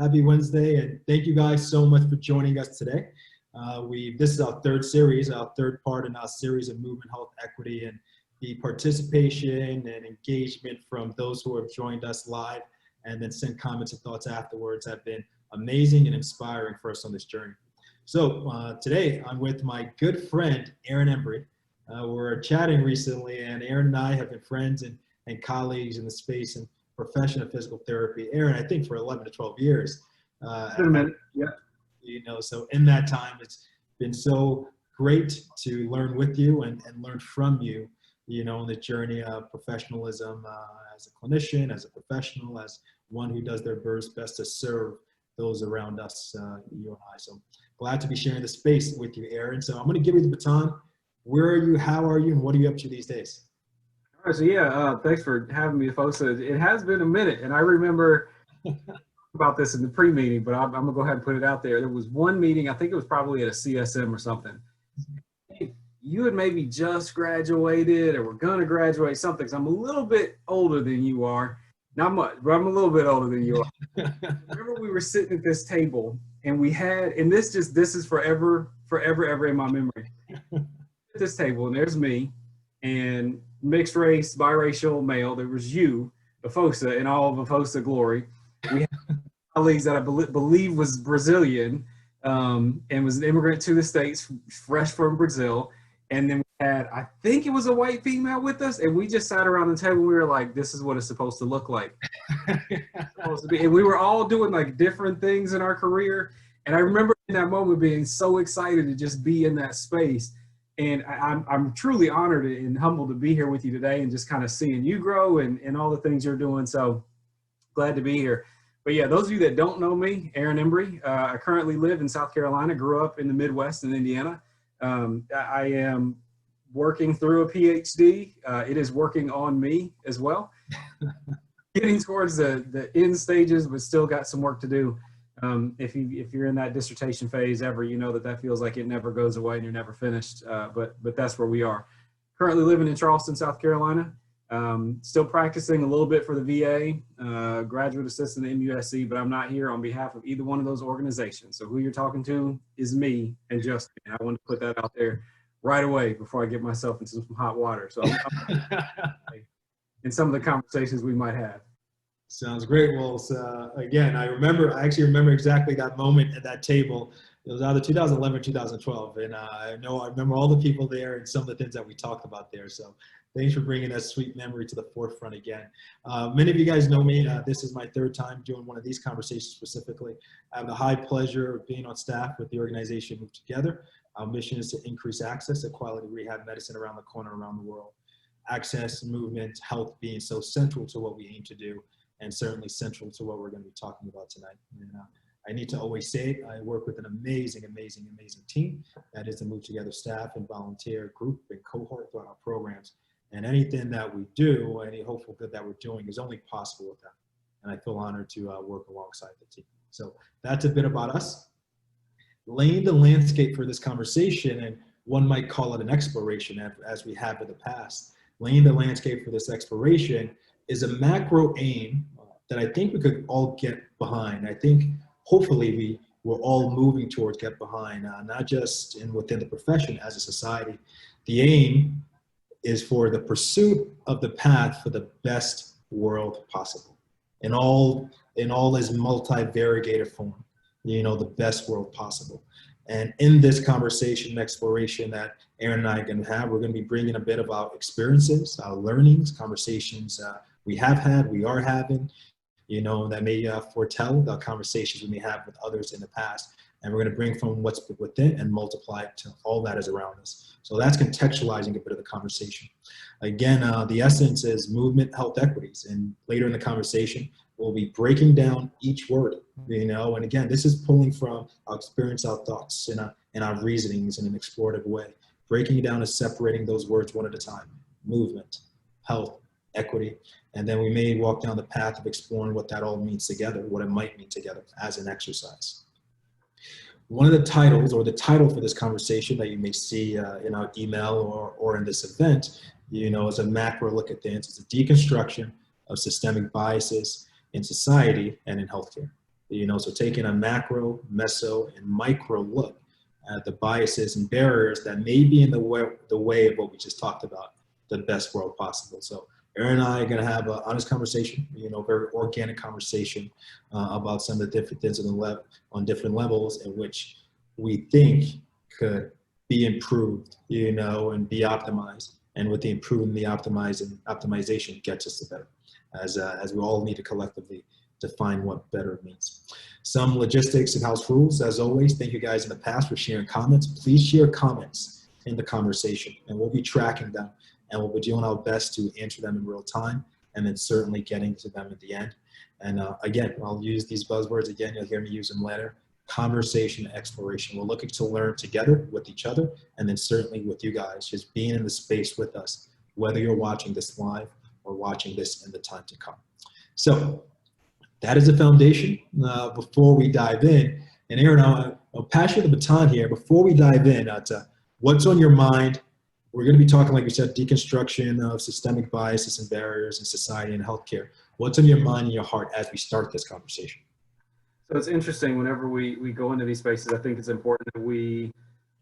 Happy Wednesday, and thank you guys so much for joining us today. This is our third series, our third part in our series of movement, health, equity, and the participation and engagement from those who have joined us live and then sent comments and thoughts afterwards have been amazing and inspiring for us on this journey. So today I'm with my good friend, Aaron Embry. We're chatting recently, and Aaron and I have been friends and colleagues in the space and profession of physical therapy. Aaron, I think for 11 to 12 years. In a minute, yeah. So in that time, it's been so great to learn with you and learn from you, on the journey of professionalism as a clinician, as a professional, as one who does their best to serve those around us, you and I. So glad to be sharing the space with you, Aaron. So I'm going to give you the baton. Where are you? How are you? And what are you up to these days? All right, so yeah, thanks for having me, Efosa. It has been a minute, and I remember about this in the pre-meeting, but I'm gonna go ahead and put it out there. There was one meeting, I think it was probably at a CSM or something. You had maybe just graduated or were gonna graduate something, because I'm a little bit older than you are. Not much, but I'm a little bit older than you are. Remember we were sitting at this table, and we had, and this is forever in my memory. At this table, and there's me, and mixed race, biracial male. There was you, Efosa, in all of Efosa glory. We had colleagues that I believe was Brazilian and was an immigrant to the States, fresh from Brazil. And then we had, I think it was a white female with us, and we just sat around the table. And we were like, this is what it's supposed to look like. And we were all doing like different things in our career. And I remember in that moment being so excited to just be in that space. And I'm truly honored and humbled to be here with you today and just kind of seeing you grow and all the things you're doing. So glad to be here. But yeah, those of you that don't know me, Aaron Embry, I currently live in South Carolina, grew up in the Midwest in Indiana. I am working through a PhD. It is working on me as well. Getting towards the end stages, but still got some work to do. If you're in that dissertation phase ever, you know that feels like it never goes away and you're never finished. But that's where we are. Currently living in Charleston, South Carolina. Still practicing a little bit for the VA, graduate assistant at MUSC, but I'm not here on behalf of either one of those organizations. So who you're talking to is me and Justin. I want to put that out there right away before I get myself into some hot water. So in some of the conversations we might have. Sounds great. Well, again, I actually remember exactly that moment at that table. It was either 2011 or 2012. And I remember all the people there and some of the things that we talked about there. So thanks for bringing that sweet memory to the forefront again. Many of you guys know me. This is my third time doing one of these conversations specifically. I have the high pleasure of being on staff with the organization Onward Together. Our mission is to increase access to quality rehab medicine around the corner, around the world. Access, movement, health being so central to what we aim to do, and certainly central to what we're going to be talking about tonight. And I need to always say it, I work with an amazing team that is the Move Together staff and volunteer group and cohort throughout our programs. And anything that we do, any hopeful good that we're doing is only possible with them. And I feel honored to work alongside the team. So that's a bit about us. Laying the landscape for this conversation, and one might call it an exploration as we have in the past. Laying the landscape for this exploration is a macro aim that I think we could all get behind. I think hopefully we're all moving towards get behind, not just within the profession as a society. The aim is for the pursuit of the path for the best world possible in all its multi-variegated form, the best world possible. And in this conversation and exploration that Aaron and I are going to have, we're going to be bringing a bit of our experiences, our learnings, conversations we have had, we are having, that may foretell the conversations we may have with others in the past. And we're going to bring from what's within and multiply it to all that is around us. So that's contextualizing a bit of the conversation. Again, the essence is movement, health, equities. And later in the conversation, we'll be breaking down each word, and again, this is pulling from our experience, our thoughts, and our reasonings in an explorative way. Breaking it down and separating those words one at a time. Movement, health, equity. And then we may walk down the path of exploring what that all means together, what it might mean together as an exercise. One of the titles, or the title for this conversation that you may see in our email or in this event, is a macro look at things. It's a deconstruction of systemic biases in society and in healthcare. So taking a macro, meso, and micro look at the biases and barriers that may be in the way of what we just talked about, the best world possible. So Aaron and I are going to have an honest conversation, very organic conversation about some of the different things on different levels in which we think could be improved, and be optimized. And with the improvement, the optimization gets us to better, as we all need to collectively define what better means. Some logistics and house rules, as always. Thank you guys in the past for sharing comments. Please share comments in the conversation, and we'll be tracking them, and we'll be doing our best to answer them in real time, and then certainly getting to them at the end. And again, I'll use these buzzwords again. You'll hear me use them later. Conversation, exploration. We're looking to learn together with each other, and then certainly with you guys, just being in the space with us, whether you're watching this live or watching this in the time to come. So that is the foundation. Before we dive in, and Aaron, I'll pass you the baton here. Before we dive in to what's on your mind, we're going to be talking, like we said, deconstruction of systemic biases and barriers in society and healthcare. What's on your mind and your heart as we start this conversation? So it's interesting, whenever we go into these spaces, I think it's important that we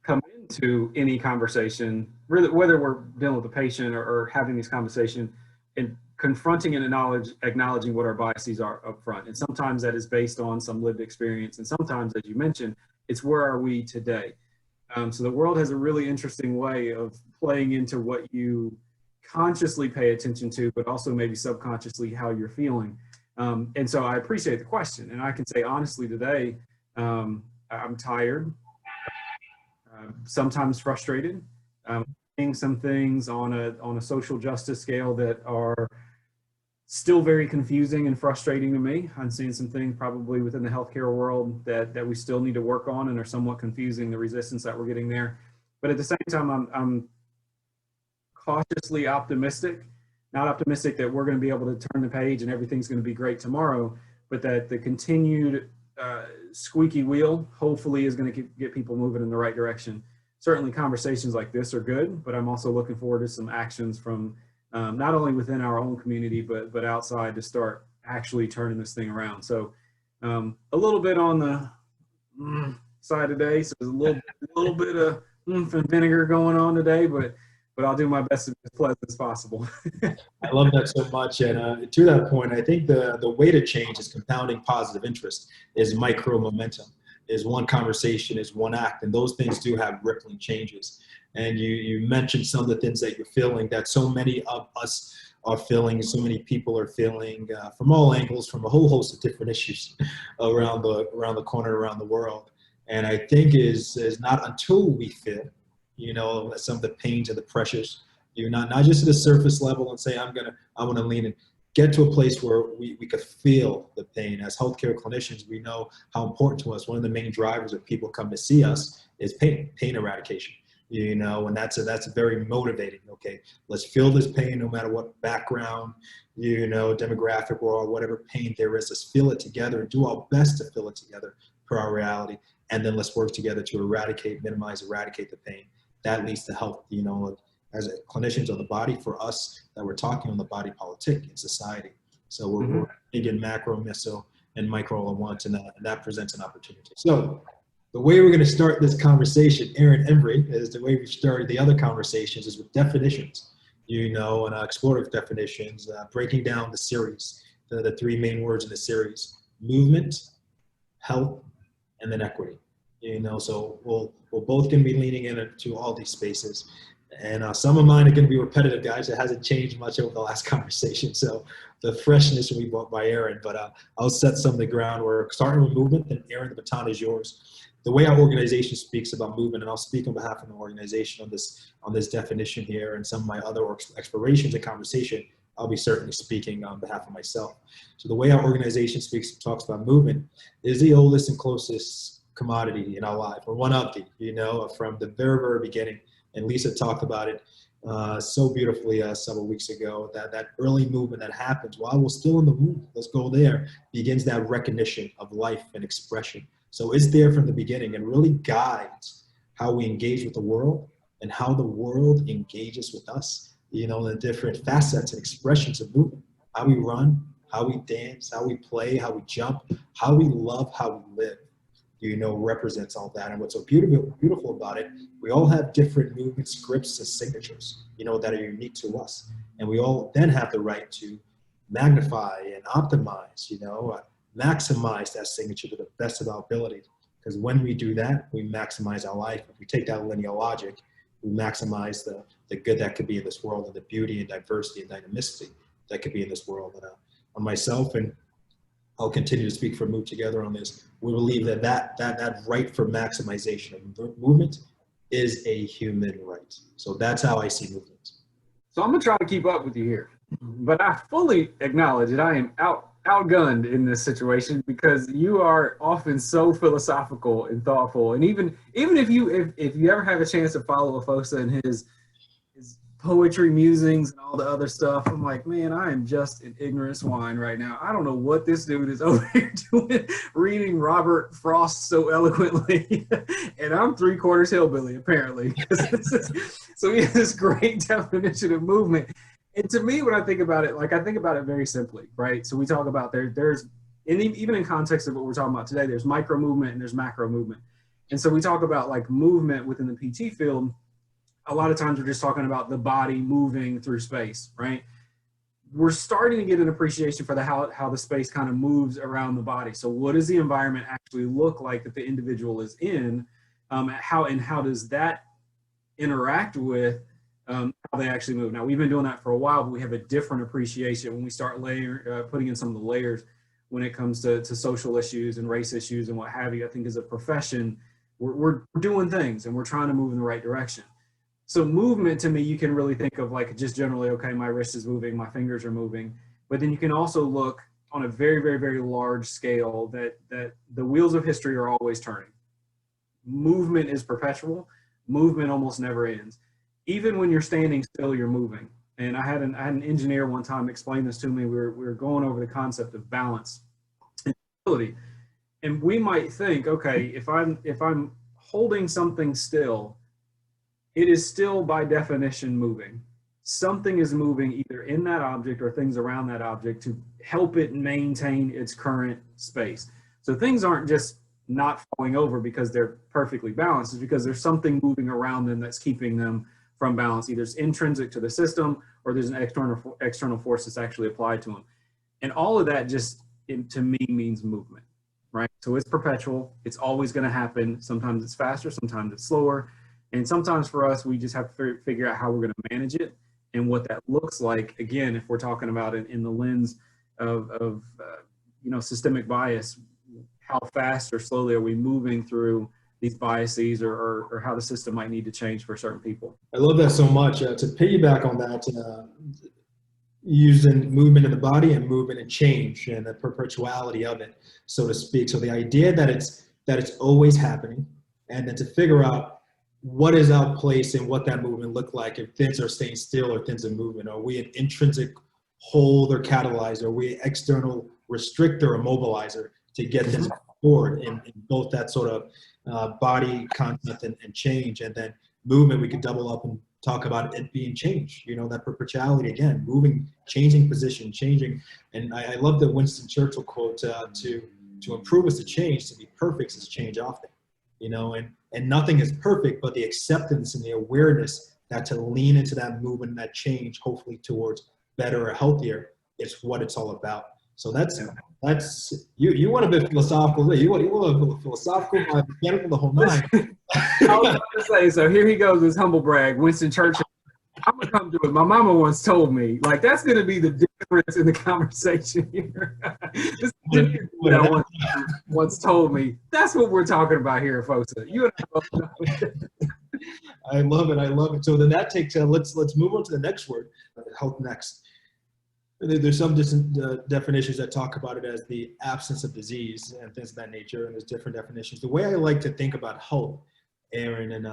come into any conversation, really, whether we're dealing with a patient or having these conversations, and confronting and acknowledging what our biases are up front. And sometimes that is based on some lived experience. And sometimes, as you mentioned, it's where are we today? So the world has a really interesting way of playing into what you consciously pay attention to, but also maybe subconsciously how you're feeling. And so I appreciate the question. And I can say honestly today, I'm tired, sometimes frustrated, seeing some things on a social justice scale that are still very confusing and frustrating to me. I'm seeing some things probably within the healthcare world that we still need to work on and are somewhat confusing, the resistance that we're getting there. But at the same time, I'm cautiously optimistic. Not optimistic that we're going to be able to turn the page and everything's going to be great tomorrow, but that the continued squeaky wheel hopefully is going to get people moving in the right direction. Certainly conversations like this are good, but I'm also looking forward to some actions from not only within our own community, but outside to start actually turning this thing around. So a little bit on the side today, so there's a little bit of and vinegar going on today, but I'll do my best to be as pleasant as possible. I love that so much. And to that point, I think the way to change is compounding positive interest, is micro momentum, is one conversation, is one act. And those things do have rippling changes. And you mentioned some of the things that you're feeling, that so many of us are feeling, so many people are feeling from all angles, from a whole host of different issues around the corner, around the world. And I think is not until we feel, some of the pains and the pressures, not just at the surface level and say, I want to lean in, get to a place where we could feel the pain. As healthcare clinicians, we know how important to us. One of the main drivers of people come to see us is pain eradication, and that's very motivating. Okay, let's feel this pain no matter what background, demographic or whatever pain there is. Let's feel it together and do our best to feel it together per our reality. And then let's work together to eradicate the pain. That leads to health, as clinicians on the body, for us that we're talking on the body politic in society. So we're big in macro, meso, and micro all at once, and that presents an opportunity. So the way we're going to start this conversation, Aaron, Embry, is the way we started the other conversations, is with definitions, and explorative definitions, breaking down the series, the three main words in the series: movement, health, and then equity. So we're both going to be leaning into all these spaces. And some of mine are going to be repetitive, guys. It hasn't changed much over the last conversation. So the freshness will be brought by Aaron, but I'll set some of the groundwork, starting with movement, and Aaron, the baton is yours. The way our organization speaks about movement, and I'll speak on behalf of the organization on this definition here, and some of my other explorations and conversation, I'll be certainly speaking on behalf of myself. So the way our organization talks about movement is the oldest and closest commodity in our life, or one of the, from the very, very beginning. And Lisa talked about it so beautifully several weeks ago, that early movement that happens while we're still in the womb, let's go there, begins that recognition of life and expression. So it's there from the beginning and really guides how we engage with the world and how the world engages with us, the different facets and expressions of movement, how we run, how we dance, how we play, how we jump, how we love, how we live, represents all that. And what's so beautiful about it, we all have different movement scripts and signatures, that are unique to us. And we all then have the right to magnify and optimize, maximize that signature to the best of our ability. Because when we do that, we maximize our life. If we take that linear logic, we maximize the good that could be in this world, and the beauty and diversity and dynamicity that could be in this world. And on myself, and I'll continue to speak for Move Together on this, we believe that right for maximization of movement is a human right. So that's how I see movement. So I'm gonna try to keep up with you here, but I fully acknowledge that I am outgunned in this situation, because you are often so philosophical and thoughtful. And even if you ever have a chance to follow Efosa and his poetry musings and all the other stuff, I'm like, man, I am just an ignorant swine right now. I don't know what this dude is over here doing, reading Robert Frost so eloquently, and I'm 3/4 hillbilly apparently. So he has this great definition of movement. And to me, when I think about it, I think about it very simply, right? So we talk about there's, and even in context of what we're talking about today, there's micro movement and there's macro movement. And so we talk about movement within the PT field. A lot of times we're just talking about the body moving through space, right? We're starting to get an appreciation for how the space kind of moves around the body. So what does the environment actually look like that the individual is in? How does that interact with how they actually move? Now, we've been doing that for a while, but we have a different appreciation when we start putting in some of the layers when it comes to social issues and race issues and what have you. I think as a profession, we're doing things and we're trying to move in the right direction. So movement, to me, you can really think of just generally, okay, my wrist is moving, my fingers are moving, but then you can also look on a very, very, very large scale that the wheels of history are always turning. Movement is perpetual. Movement almost never ends. Even when you're standing still, you're moving. And I had an engineer one time explain this to me. We were going over the concept of balance and stability. And we might think, okay, if I'm holding something still, it is still by definition moving. Something is moving either in that object or things around that object to help it maintain its current space. So things aren't just not falling over because they're perfectly balanced. It's because there's something moving around them that's keeping them from balance. Either it's intrinsic to the system or there's an external force that's actually applied to them. And all of that just, to me, means movement, right? So it's perpetual. It's always going to happen. Sometimes it's faster, sometimes it's slower. And sometimes for us, we just have to figure out how we're going to manage it and what that looks like. Again, if we're talking about it in the lens of systemic bias, how fast or slowly are we moving through these biases, or how the system might need to change for certain people. I love that so much. To piggyback on that, using movement in the body and movement and change and the perpetuality of it, so to speak. So the idea that it's always happening, and then to figure out what is our place and what that movement look like, if things are staying still or things are moving. Are we an intrinsic hold or catalyzer? Are we external restrictor or mobilizer to get things forward in both that sort of body concept and change? And then movement, we could double up and talk about it being change, that perpetuality, again, moving, changing position, changing. And I love the Winston Churchill quote, to improve is to change, to be perfect is to change often, and nothing is perfect, but the acceptance and the awareness that to lean into that movement and that change, hopefully towards better or healthier, it's what it's all about. So that's you want to be philosophical. You want to be philosophical, mechanical, the whole nine. I was about to say, so here he goes, this humble brag, Winston Churchill. I'm gonna come to it. My mama once told me, that's gonna be the difference in the conversation here. This once told me, that's what we're talking about here, folks. You and I both know. I love it. So then that takes, let's move on to the next word, health next. There's some definitions that talk about it as the absence of disease and things of that nature, and there's different definitions. The way I like to think about health, Aaron, and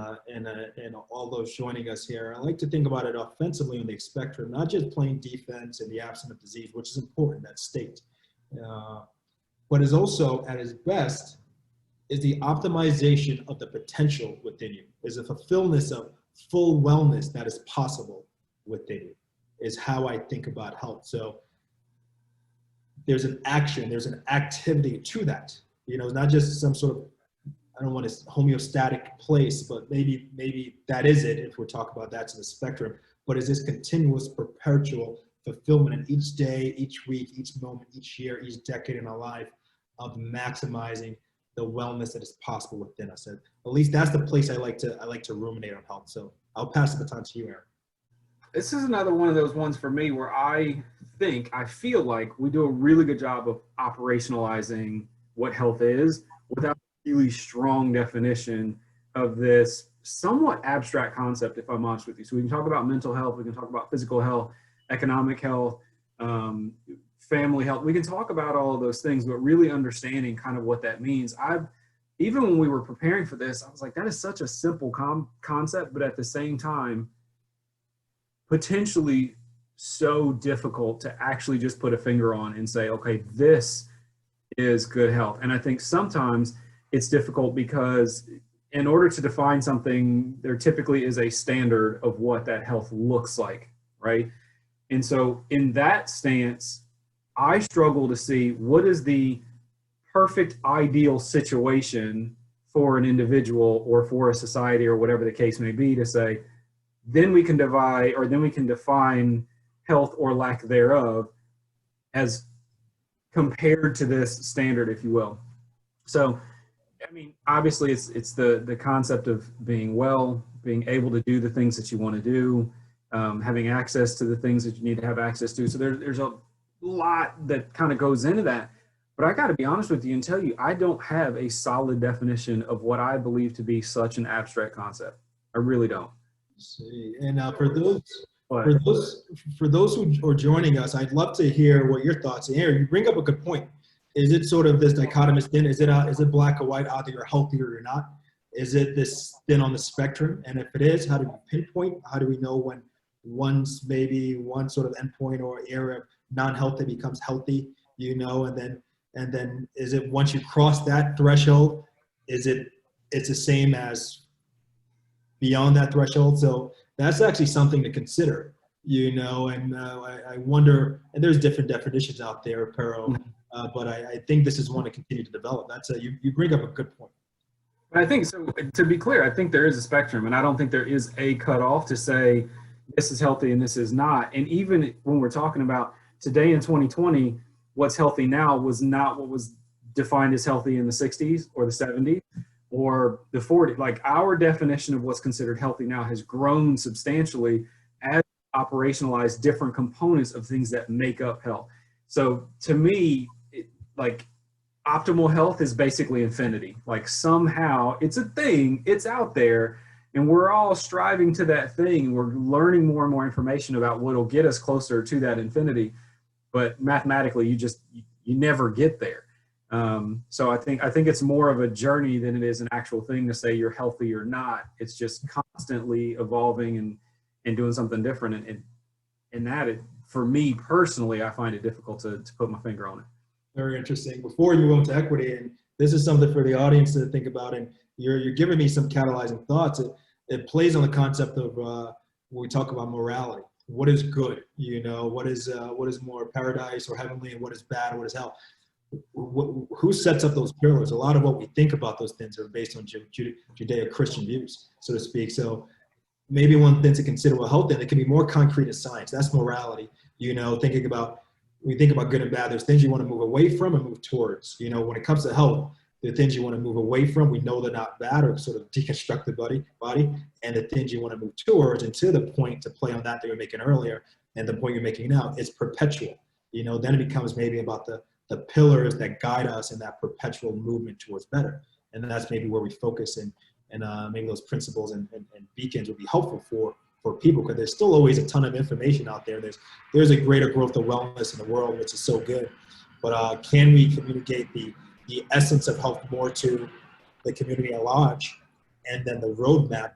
all those joining us here, I like to think about it offensively on the spectrum, not just playing defense and the absence of disease, which is important, that state, but is also at its best is the optimization of the potential within you, is a fulfillment of full wellness that is possible within you, is how I think about health. So there's an action, there's an activity to that. You know, it's not just some sort of, I don't want to homeostatic place, but maybe that is it if we're talking about that's in the spectrum. But is this continuous, perpetual fulfillment in each day, each week, each moment, each year, each decade in our life of maximizing the wellness that is possible within us. And at least that's the place I like to ruminate on health. So I'll pass the baton to you, Aaron. This is another one of those ones for me where I feel like we do a really good job of operationalizing what health is without a really strong definition of this somewhat abstract concept, if I'm honest with you. So we can talk about mental health, we can talk about physical health, economic health, family health. We can talk about all of those things, but really understanding kind of what that means. Even when we were preparing for this, I was like, that is such a simple concept, but at the same time, potentially so difficult to actually just put a finger on and say, okay, this is good health. And I think sometimes it's difficult because in order to define something, there typically is a standard of what that health looks like, right? And so in that stance, I struggle to see what is the perfect ideal situation for an individual or for a society or whatever the case may be to say, then we can define health or lack thereof as compared to this standard, if you will. So, I mean, obviously it's the concept of being well, being able to do the things that you want to do, having access to the things that you need to have access to. So there's a lot that kind of goes into that. But I got to be honest with you and tell you, I don't have a solid definition of what I believe to be such an abstract concept. I really don't. See, and for those who are joining us, I'd love to hear what your thoughts are. Aaron, you bring up a good point. Is it sort of this dichotomous thing? Is it black or white? Either you're healthy or you're not. Is it this thin on the spectrum? And if it is, how do we pinpoint? How do we know when one's maybe one sort of endpoint or area of non-healthy becomes healthy? You know, and then is it once you cross that threshold, it's the same as beyond that threshold? So that's actually something to consider, you know, and I wonder, and there's different definitions out there, Pero, but I think this is one to continue to develop. You bring up a good point. I think so. To be clear, I think there is a spectrum, and I don't think there is a cutoff to say this is healthy and this is not. And even when we're talking about today in 2020, what's healthy now was not what was defined as healthy in the 60s or the 70s or the 40s. Like, our definition of what's considered healthy now has grown substantially as operationalized different components of things that make up health. So to me, like, optimal health is basically infinity. Like, somehow it's a thing, it's out there, and we're all striving to that thing. We're learning more and more information about what'll get us closer to that infinity. But mathematically, you never get there. So I think it's more of a journey than it is an actual thing to say you're healthy or not. It's just constantly evolving and doing something different. And that, for me personally, I find it difficult to put my finger on it. Very interesting. Before you move to equity, and this is something for the audience to think about, and you're giving me some catalyzing thoughts. It plays on the concept of when we talk about morality. What is good? You know, what is more paradise or heavenly, and what is bad, and what is hell? Who sets up those pillars? A lot of what we think about those things are based on Judeo-Christian views, so to speak. So maybe one thing to consider with health, then it can be more concrete as science. That's morality. You know, when we think about good and bad, there's things you want to move away from and move towards. You know, when it comes to health, the things you want to move away from, we know they're not bad, or sort of deconstruct the body, and the things you want to move towards, and to the point, to play on that we were making earlier, and the point you're making now, it's perpetual. You know, then it becomes maybe about the pillars that guide us in that perpetual movement towards better. And that's maybe where we focus, and maybe those principles and beacons would be helpful for people, because there's still always a ton of information out there. There's a greater growth of wellness in the world, which is so good. But can we communicate the essence of health more to the community at large, and then the roadmap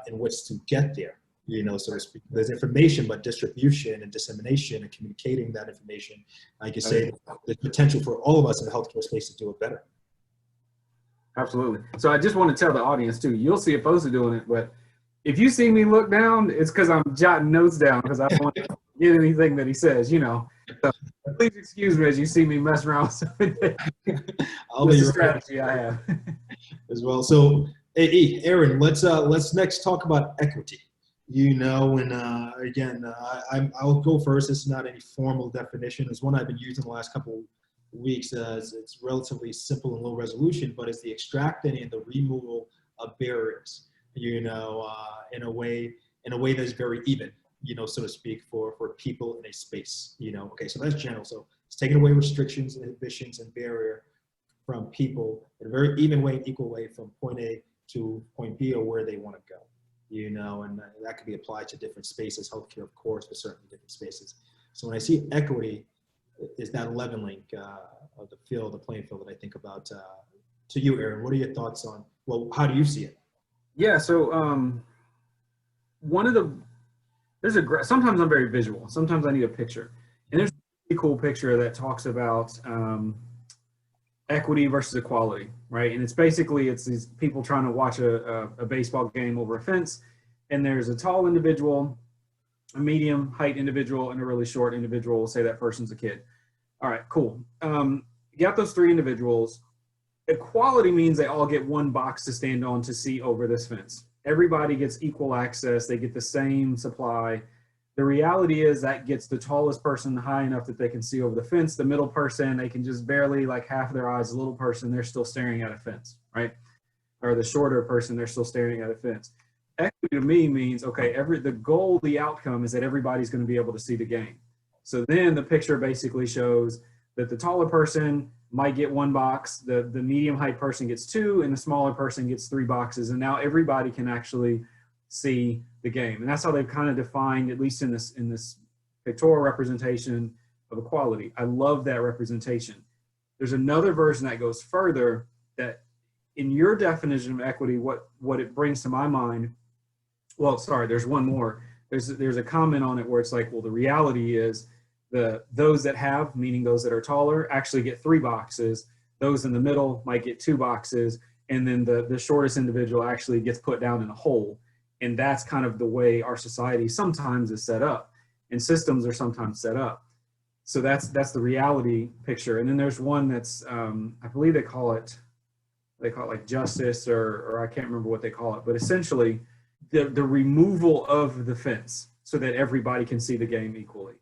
in which to get there? You know, so to speak. There's information, but distribution and dissemination and communicating that information, like you say, there's potential for all of us in the healthcare space to do it better. Absolutely. So I just want to tell the audience too, you'll see Efosa doing it, but if you see me look down, it's because I'm jotting notes down, because I don't want to get anything that he says, you know. So Please excuse me as you see me mess around with something. I'll That's be the right strategy I have. as well. So, hey, Aaron, let's next talk about equity. And again, I'll go first. It's not any formal definition. It's one I've been using the last couple weeks. It's relatively simple and low resolution, but it's the extracting and the removal of barriers. In a way that's very even. So to speak, for people in a space. Okay, so that's general. So it's taking away restrictions, inhibitions, and barrier from people in a very even way, equal way, from point A to point B, or where they want to go. And that could be applied to different spaces, healthcare, of course, but certainly different spaces. So when I see equity, is that leveling of the playing field that I think about. To you, Aaron, what are your thoughts on, well, how do you see it? Yeah, so sometimes I'm very visual. Sometimes I need a picture. And there's a really cool picture that talks about equity versus equality, right? And it's these people trying to watch a baseball game over a fence, and there's a tall individual, a medium height individual, and a really short individual. Say that person's a kid. All right, cool. You got those three individuals. Equality means they all get one box to stand on to see over this fence. Everybody gets equal access. They get the same supply. The reality is that gets the tallest person high enough that they can see over the fence. The middle person, they can just barely, like half of their eyes. The little person, they're still staring at a fence, right? Or the shorter person, they're still staring at a fence. Equity to me means, okay, the goal, the outcome is that everybody's going to be able to see the game. So then the picture basically shows that the taller person might get one box, the medium height person gets two, and the smaller person gets three boxes. And now everybody can actually see the game. And that's how they've kind of defined, at least in this pictorial representation of equality. I love that representation. There's another version that goes further, that in your definition of equity, what it brings to my mind, well, sorry, there's one more. There's a comment on it where it's like, well, the reality is those that have, meaning those that are taller, actually get three boxes. Those in the middle might get two boxes. And then the shortest individual actually gets put down in a hole. And that's kind of the way our society sometimes is set up, and systems are sometimes set up. So that's the reality picture. And then there's one that's, I believe they call it like justice, or I can't remember what they call it, but essentially the removal of the fence so that everybody can see the game equally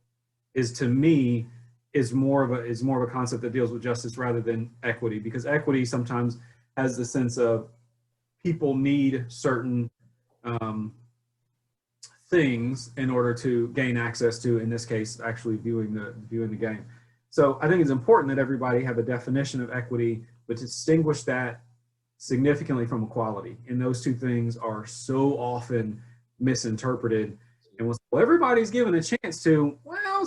is, to me, is more of a concept that deals with justice rather than equity, because equity sometimes has the sense of people need certain things in order to gain access to, in this case, actually viewing the game. So I think it's important that everybody have a definition of equity, but to distinguish that significantly from equality. And those two things are so often misinterpreted. And well, everybody's given a chance to, well,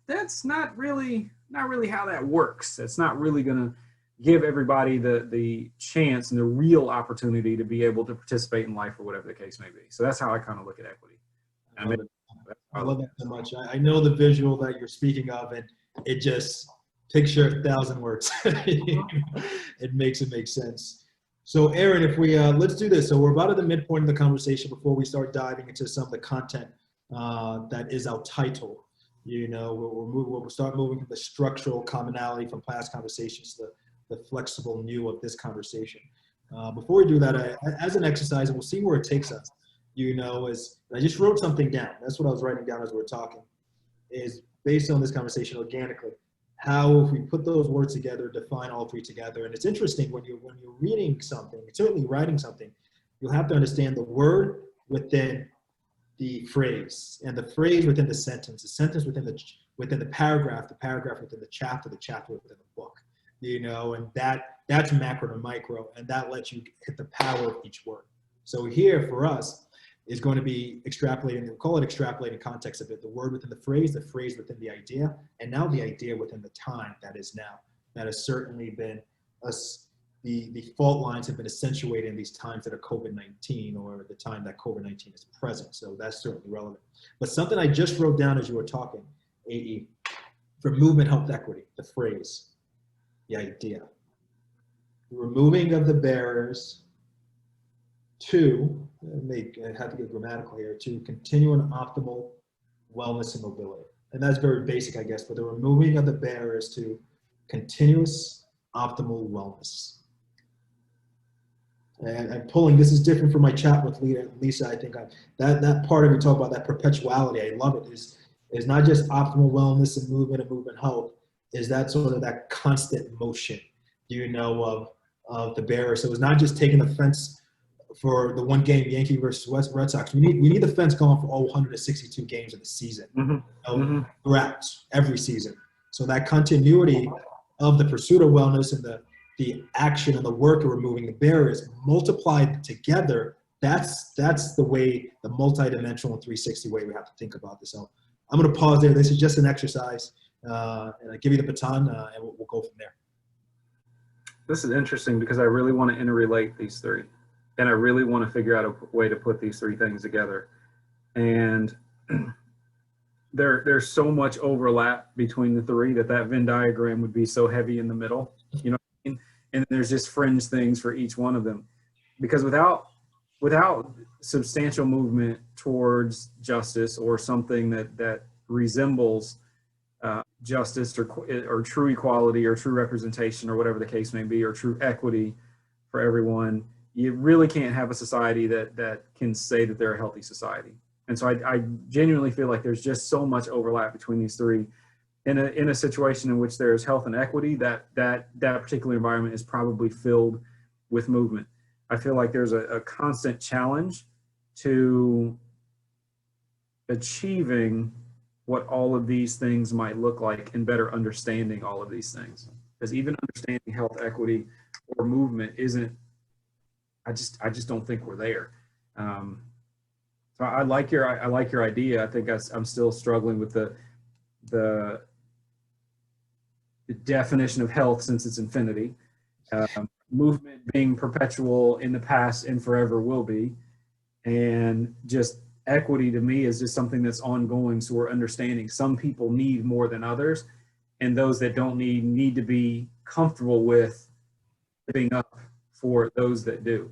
that's not really how that works. That's not really going to give everybody the chance and the real opportunity to be able to participate in life, or whatever the case may be. So that's how I kind of look at equity. I love that so much. I know the visual that you're speaking of, and it just picture 1,000 words. It makes make sense. So Aaron, if we let's do this. So we're about at the midpoint of the conversation before we start diving into some of the content that is our title. We'll start moving from the structural commonality from past conversations to the flexible new of this conversation. Before we do that, as an exercise, and we'll see where it takes us, is I just wrote something down. That's what I was writing down as we were talking, is based on this conversation organically, how if we put those words together, define all three together. And it's interesting when you're reading something, certainly writing something, you'll have to understand the word within the phrase, and the phrase within the sentence within the paragraph within the chapter within the book. And that's macro to micro, and that lets you hit the power of each word. So here for us is going to be extrapolating, we'll call it extrapolating context of it, the word within the phrase within the idea, and now the idea within the time that is now. That has certainly been the fault lines have been accentuated in these times that are COVID-19, or the time that COVID-19 is present. So that's certainly relevant. But something I just wrote down as you were talking, AE, for movement health equity, the phrase, the idea, the removing of the barriers I have to get grammatical here, to continue an optimal wellness and mobility. and that's very basic, I guess, but the removing of the barriers to continuous optimal wellness. And pulling, this is different from my chat with Lisa. I think that part of you talk about that perpetuality. I love it. Is not just optimal wellness and movement health. Is that sort of that constant motion, of the barrier. So it's not just taking the fence for the one game, Yankee versus Red Sox. We need the fence going for all 162 games of the season, throughout every season. So that continuity of the pursuit of wellness and the action and the work of removing the barriers multiplied together, that's the way, the multidimensional 360 way we have to think about this. So I'm going to pause there. This is just an exercise, and I give you the baton, and we'll go from there. This is interesting because I really want to interrelate these three, and I really want to figure out a way to put these three things together. And there's so much overlap between the three that Venn diagram would be so heavy in the middle, you know what I mean? And there's just fringe things for each one of them, because without substantial movement towards justice or something that resembles justice or true equality or true representation or whatever the case may be, or true equity for everyone, you really can't have a society that can say that they're a healthy society. And so I genuinely feel like there's just so much overlap between these three. In a situation in which there's health and equity, that particular environment is probably filled with movement. I feel like there's a constant challenge to achieving what all of these things might look like and better understanding all of these things. Because even understanding health, equity, or movement isn't, I just don't think we're there. So I like your idea. I think I'm still struggling with the definition of health, since it's infinity. Movement being perpetual in the past and forever will be. And just equity to me is just something that's ongoing. So we're understanding some people need more than others, and those that don't need to be comfortable with giving up for those that do.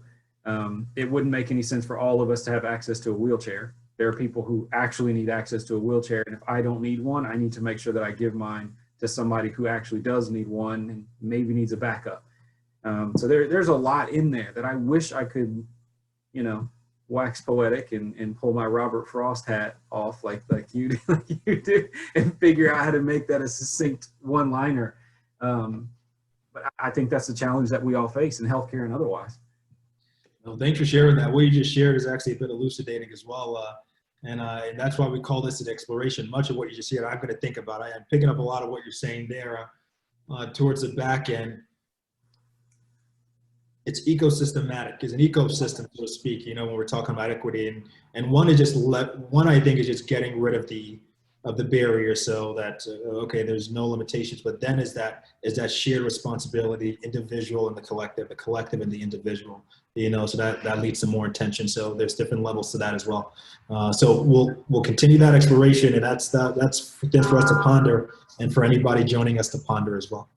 It wouldn't make any sense for all of us to have access to a wheelchair. There are people who actually need access to a wheelchair, and if I don't need one, I need to make sure that I give mine to somebody who actually does need one and maybe needs a backup. So there's a lot in there that I wish I could, wax poetic and pull my Robert Frost hat off like you do and figure out how to make that a succinct one-liner. But I think that's the challenge that we all face in healthcare and otherwise. Well, thanks for sharing that. What you just shared is actually a bit elucidating as well. And that's why we call this an exploration. Much of what you just said, I'm going to think about. I'm picking up a lot of what you're saying there towards the back end. It's ecosystematic. It's an ecosystem, so to speak, when we're talking about equity. And one I think is just getting rid of the barrier, so that, okay, there's no limitations, but then is that shared responsibility, individual and the collective and the individual, so that leads to more intention. So there's different levels to that as well. So we'll continue that exploration, and that's things for us to ponder, and for anybody joining us to ponder as well.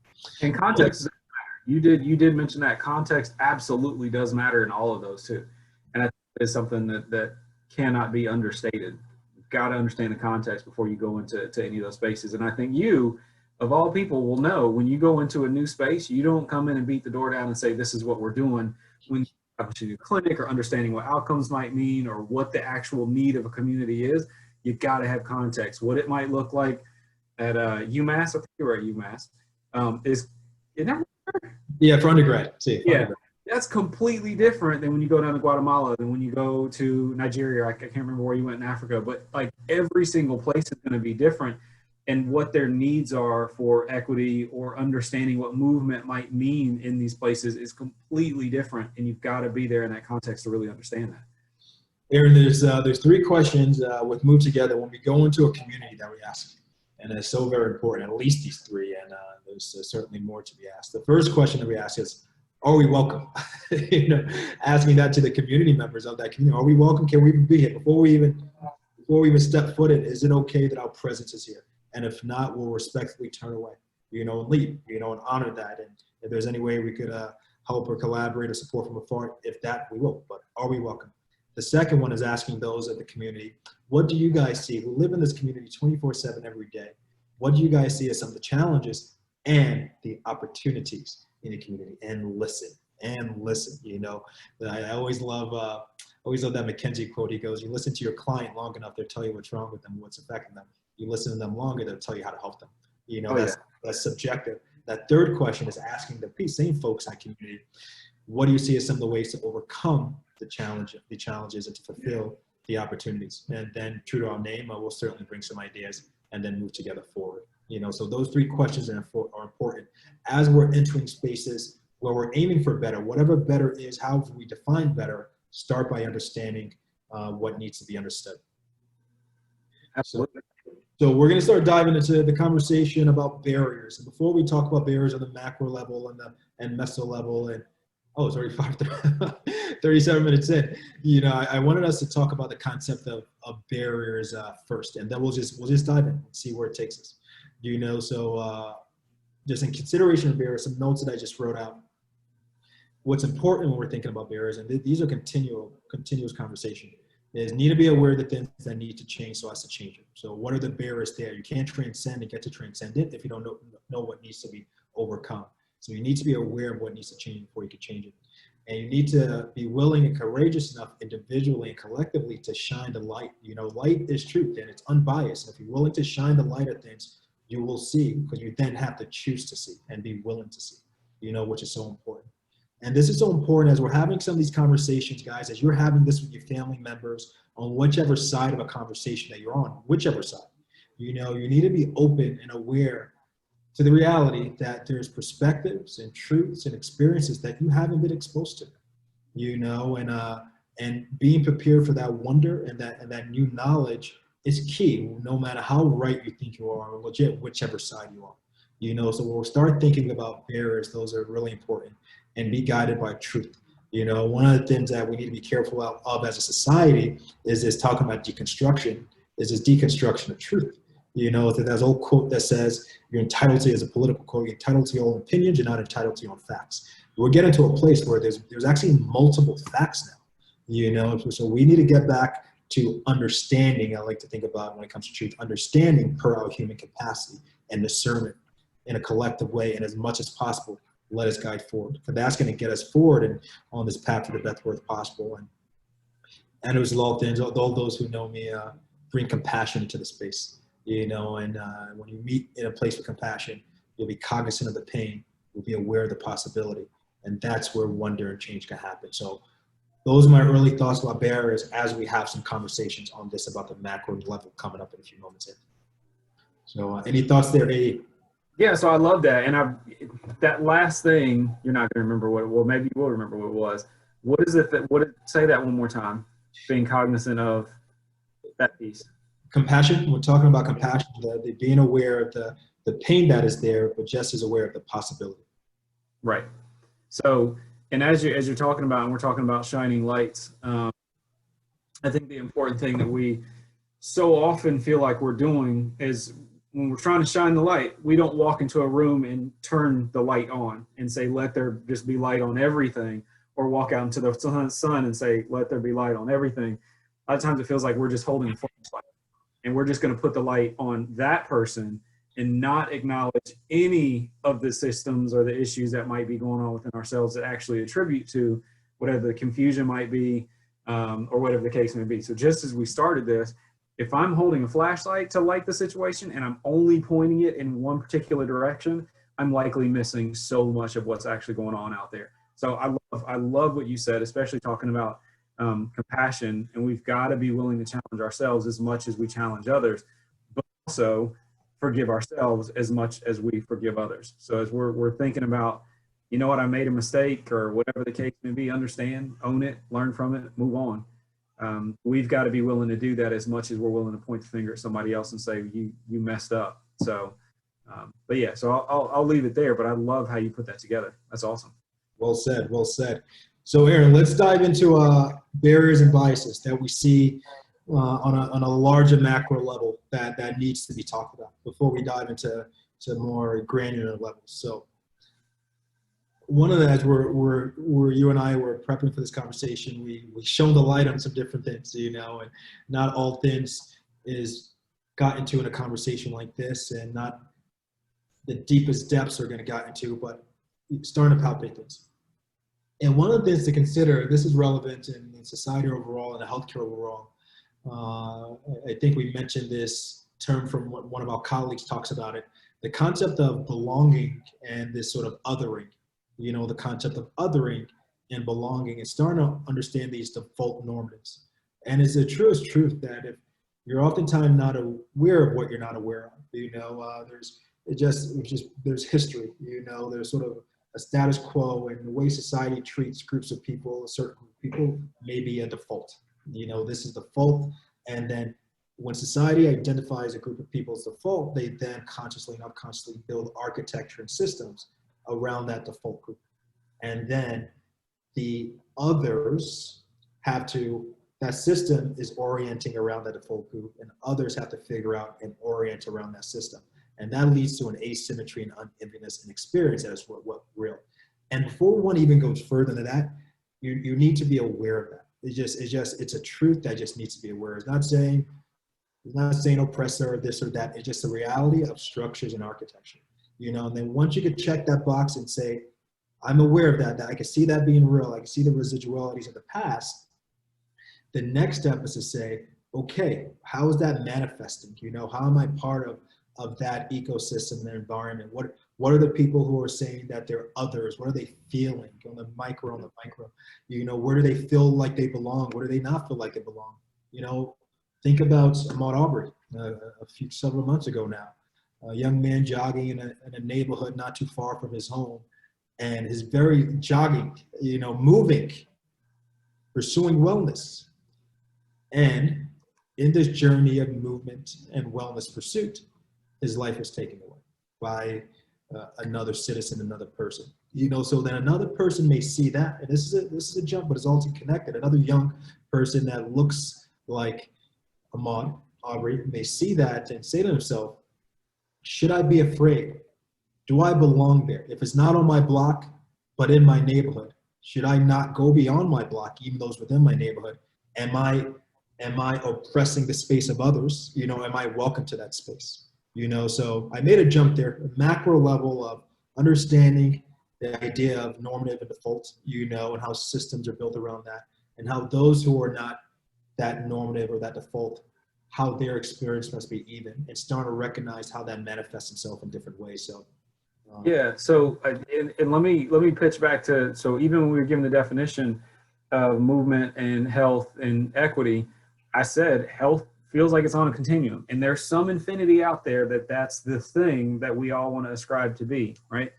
And context does matter. You did mention that context absolutely does matter in all of those too. And I think it's something that cannot be understated. Got to understand the context before you go into any of those spaces. And I think you, of all people, will know when you go into a new space, you don't come in and beat the door down and say, this is what we're doing. When you have to do clinic or understanding what outcomes might mean or what the actual need of a community is, you got to have context. What it might look like at UMass, I think you were at UMass, is that? Yeah, for undergrad. Undergrad. That's completely different than when you go down to Guatemala, than when you go to Nigeria. I can't remember where you went in Africa, but like every single place is going to be different, and what their needs are for equity or understanding what movement might mean in these places is completely different, and you've got to be there in that context to really understand that. Aaron, there's three questions with Move Together when we go into a community that we ask, and it's so very important, at least these three, and there's certainly more to be asked. The first question that we ask is, are we welcome? Asking that to the community members of that community. Are we welcome? Can we be here? Before we even step foot in, is it okay that our presence is here? And if not, we'll respectfully turn away, and leave, and honor that. And if there's any way we could help or collaborate or support from afar, if that, we will. But are we welcome? The second one is asking those in the community, what do you guys see who live in this community 24/7 every day? What do you guys see as some of the challenges and the opportunities in the community? And listen, you know. I always love that McKenzie quote. He goes, you listen to your client long enough, they'll tell you what's wrong with them, what's affecting them. You listen to them longer, they'll tell you how to help them. You know, that's subjective. That third question is asking the same folks in that community, what do you see as some of the ways to overcome the challenges and to fulfill the opportunities? And then, true to our name, we'll certainly bring some ideas and then move together forward. You know, so those three questions are important as we're entering spaces where we're aiming for better. Whatever better is, how we define better, start by understanding what needs to be understood. Absolutely. So we're going to start diving into the conversation about barriers. And before we talk about barriers on the macro level and meso level, and it's already 37 minutes in. You know, I wanted us to talk about the concept of barriers first, and then we'll just dive in and see where it takes us. You know, so just in consideration of barriers, some notes that I just wrote out. What's important when we're thinking about barriers, and these are continuous conversation, is need to be aware of the things that need to change so as to change it. So what are the barriers there? You can't transcend and get to transcend it if you don't know what needs to be overcome. So you need to be aware of what needs to change before you can change it. And you need to be willing and courageous enough individually and collectively to shine the light. You know, light is truth and it's unbiased. And if you're willing to shine the light at things, you will see, because you then have to choose to see and be willing to see, you know, which is so important. And this is so important as we're having some of these conversations, guys, as you're having this with your family members on whichever side of a conversation that you're on, whichever side. You know, you need to be open and aware to the reality that there's perspectives and truths and experiences that you haven't been exposed to, you know, and being prepared for that wonder and that new knowledge is key, no matter how right you think you are, or legit, whichever side you are, you know. So we'll start thinking about barriers. Those are really important, and be guided by truth. You know, one of the things that we need to be careful of as a society is this talking about deconstruction, is this deconstruction of truth. You know, there's an old quote that says, you're entitled to, as a political quote, you're entitled to your own opinions, you're not entitled to your own facts. We're getting to a place where there's actually multiple facts now, you know, so we need to get back to understanding. I like to think about when it comes to truth, understanding per our human capacity and discernment in a collective way, and as much as possible, let us guide forward. Because that's going to get us forward and on this path to the best worth possible. And it was a lot of things, all those who know me bring compassion into the space. You know, and when you meet in a place with compassion, you'll be cognizant of the pain, you'll be aware of the possibility, and that's where wonder and change can happen. So those are my early thoughts about barriers as we have some conversations on this about the macro level coming up in a few moments in. So any thoughts there, A? Yeah, so I love that. And that last thing, you're not going to remember what it was. Maybe you will remember what it was. What is it say that one more time, being cognizant of that piece. Compassion. We're talking about compassion, the being aware of the pain that is there, but just as aware of the possibility. Right. So, and as you're talking about, and we're talking about shining lights, I think the important thing that we so often feel like we're doing is when we're trying to shine the light, we don't walk into a room and turn the light on and say, let there just be light on everything, or walk out into the sun and say, let there be light on everything. A lot of times it feels like we're just holding a flashlight and we're just going to put the light on that person and not acknowledge any of the systems or the issues that might be going on within ourselves that actually attribute to whatever the confusion might be, or whatever the case may be. So just as we started this, if I'm holding a flashlight to light the situation and I'm only pointing it in one particular direction, I'm likely missing so much of what's actually going on out there. So I love what you said, especially talking about compassion, and we've got to be willing to challenge ourselves as much as we challenge others, but also forgive ourselves as much as we forgive others. So as we're thinking about, you know what, I made a mistake or whatever the case may be, understand, own it, learn from it, move on. We've got to be willing to do that as much as we're willing to point the finger at somebody else and say, you messed up. So, but yeah, so I'll leave it there, but I love how you put that together. That's awesome. Well said, well said. So Aaron, let's dive into barriers and biases that we see on a larger macro level that needs to be talked about before we dive into more granular levels. So one of the, as we're you and I were prepping for this conversation, we shone the light on some different things, you know, and not all things is got into in a conversation like this, and not the deepest depths are going to get into, but starting to palpate things. And one of the things to consider, this is relevant in society overall and the healthcare overall. I think we mentioned this term from one of our colleagues talks about it, the concept of belonging and this sort of othering, you know, the concept of othering and belonging, and starting to understand these default normatives. And it's the truest truth that if you're oftentimes not aware of what you're not aware of, you know, there's history, you know, there's sort of a status quo, and the way society treats groups of people, a certain group of people, may be a default. You know, this is default, and then when society identifies a group of people as default, they then consciously and unconsciously build architecture and systems around that default group. And then the others have to, that system is orienting around that default group, and others have to figure out and orient around that system. And that leads to an asymmetry and unevenness and experience that is what real. And before one even goes further than that, you need to be aware of that. It's a truth that just needs to be aware. It's not saying oppressor or this or that. It's just the reality of structures and architecture, you know. And then once you can check that box and say, I'm aware of that I can see that being real, I can see the residualities of the past. The next step is to say, okay, how is that manifesting? You know, how am I part of that ecosystem and environment? What are the people who are saying that they're others? What are they feeling on the micro? You know, where do they feel like they belong? Where do they not feel like they belong? You know, think about Ahmaud Arbery several months ago now. A young man jogging in a neighborhood not too far from his home, and is very jogging, you know, moving, pursuing wellness. And in this journey of movement and wellness pursuit, his life was taken away by another citizen, another person. You know, so then another person may see that, and this is a jump, but it's also connected. Another young person that looks like Ahmaud Arbery may see that and say to himself, should I be afraid? Do I belong there? If it's not on my block, but in my neighborhood, should I not go beyond my block, even those within my neighborhood? Am I oppressing the space of others? You know, am I welcome to that space? You know, so I made a jump there, a macro level of understanding the idea of normative and default, you know, and how systems are built around that, and how those who are not that normative or that default, how their experience must be even, and start to recognize how that manifests itself in different ways. So yeah, so and let me pitch back to, so even when we were given the definition of movement and health and equity, I said health feels like it's on a continuum, and there's some infinity out there that's the thing that we all want to ascribe to be, right?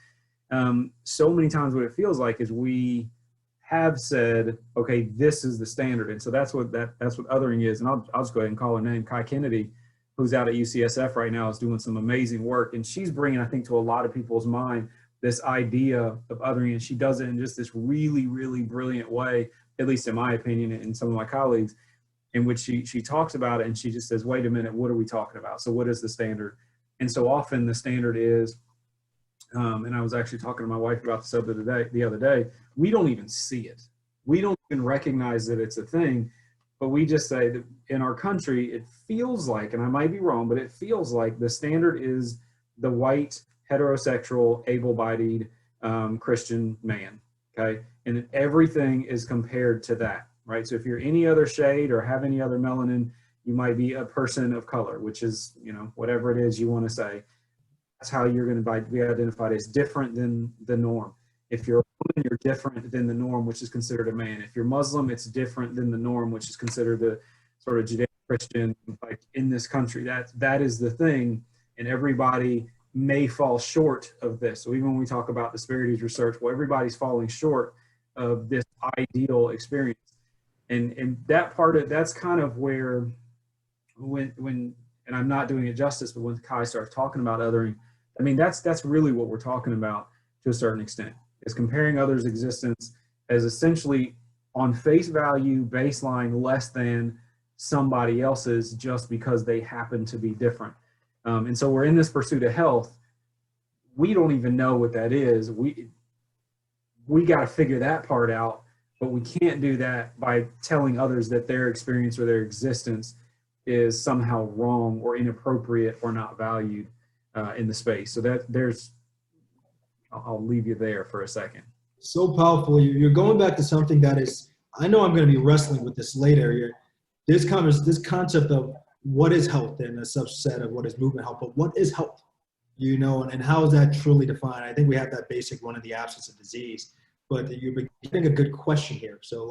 So many times what it feels like is we have said, okay, this is the standard, and so that's what othering is. And I'll just go ahead and call her name. Kai Kennedy, who's out at UCSF right now, is doing some amazing work, and she's bringing, I think, to a lot of people's mind this idea of othering, and she does it in just this really, really brilliant way, at least in my opinion, and some of my colleagues, in which she talks about it, and she just says, wait a minute, what are we talking about? So what is the standard? And so often the standard is, and I was actually talking to my wife about this the other day, we don't even see it. We don't even recognize that it's a thing, but we just say that in our country, it feels like, and I might be wrong, but it feels like the standard is the white, heterosexual, able-bodied Christian man, okay? And everything is compared to that, right? So if you're any other shade or have any other melanin, you might be a person of color, which is, you know, whatever it is you want to say. That's how you're going to be identified as different than the norm. If you're a woman, you're different than the norm, which is considered a man. If you're Muslim, it's different than the norm, which is considered the sort of Judeo-Christian, like in this country. That is the thing, and everybody may fall short of this. So even when we talk about disparities research, well, everybody's falling short of this ideal experience. And that part of, that's kind of where when and I'm not doing it justice, but when Kai starts talking about othering, I mean, that's really what we're talking about to a certain extent, is comparing others' existence as essentially on face value, baseline less than somebody else's just because they happen to be different. And so we're in this pursuit of health. We don't even know what that is. we got to figure that part out, but we can't do that by telling others that their experience or their existence is somehow wrong or inappropriate or not valued in the space. So I'll leave you there for a second. So powerful. You're going back to something that is, I know I'm going to be wrestling with this later. This concept of what is health and a subset of what is movement health, but what is health? And how is that truly defined? I think we have that basic one in the absence of disease, but you're beginning a good question here. So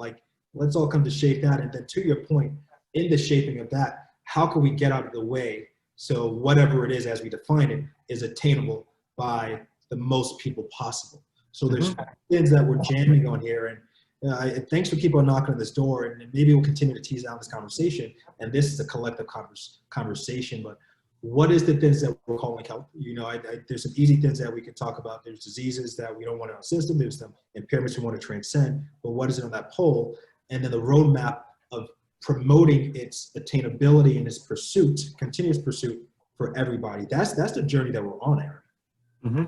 let's all come to shape that. And then to your point, in the shaping of that, how can we get out of the way so whatever it is as we define it is attainable by the most people possible? So there's things that we're jamming on here. And thanks for keeping on knocking on this door. And maybe we'll continue to tease out this conversation. And this is a collective conversation. But what is the things that we're calling health? There's some easy things that we can talk about. There's diseases that we don't want in our system. There's some impairments we want to transcend. But what is it on that pole? And then the roadmap of promoting its attainability and its pursuit, continuous pursuit for everybody. That's the journey that we're on, Aaron. Mm-hmm.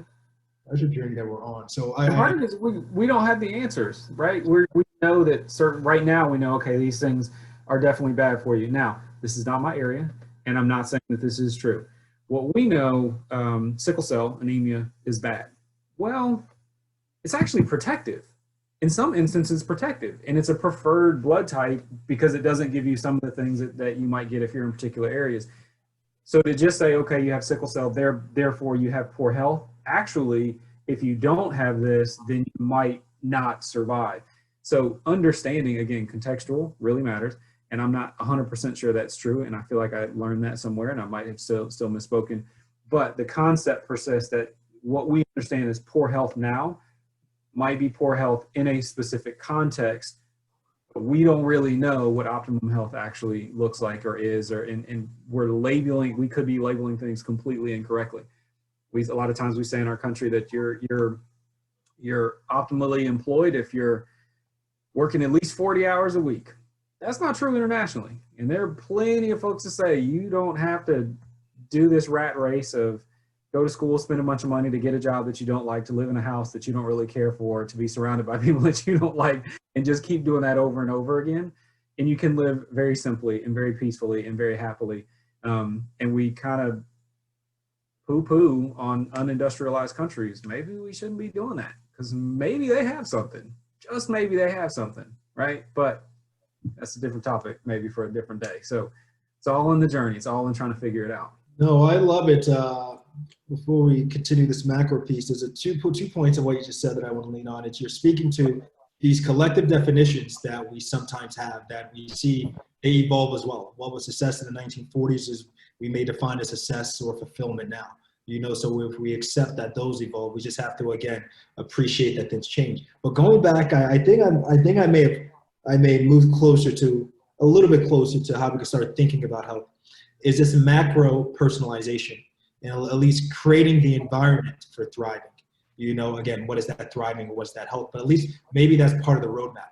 That's the journey that we're on. So part of it is we don't have the answers, right? We know that right now we know, okay, these things are definitely bad for you. Now, this is not my area, and I'm not saying that this is true. What we know, sickle cell anemia is bad. Well, it's actually protective. In some instances, protective, and it's a preferred blood type because it doesn't give you some of the things that you might get if you're in particular areas. So to just say, okay, you have sickle cell, therefore you have poor health. Actually, if you don't have this, then you might not survive. So understanding, again, contextual really matters. And I'm not 100% sure that's true. And I feel like I learned that somewhere and I might have still misspoken. But the concept persists that what we understand as poor health now might be poor health in a specific context. But we don't really know what optimum health actually looks like or is, and we could be labeling things completely incorrectly. A lot of times we say in our country that you're optimally employed if you're working at least 40 hours a week. That's not true internationally. And there are plenty of folks that say you don't have to do this rat race of go to school, spend a bunch of money to get a job that you don't like, to live in a house that you don't really care for, to be surrounded by people that you don't like, and just keep doing that over and over again. And you can live very simply and very peacefully and very happily. And we kind of poo-poo on unindustrialized countries. Maybe we shouldn't be doing that because maybe they have something. Just maybe they have something, right? But that's a different topic, maybe for a different day. So it's all in the journey. It's all in trying to figure it out. No, I love it. Before we continue this macro piece, there's two points of what you just said that I want to lean on. It's you're speaking to these collective definitions that we sometimes have that we see they evolve as well. What was success in the 1940s is we may define as success or fulfillment now. So if we accept that those evolve, we just have to again appreciate that things change. But going back, I think I may have moved a little bit closer to how we can start thinking about health. Is this macro personalization, and at least creating the environment for thriving. Again, what is that thriving or what's that health? But at least maybe that's part of the roadmap.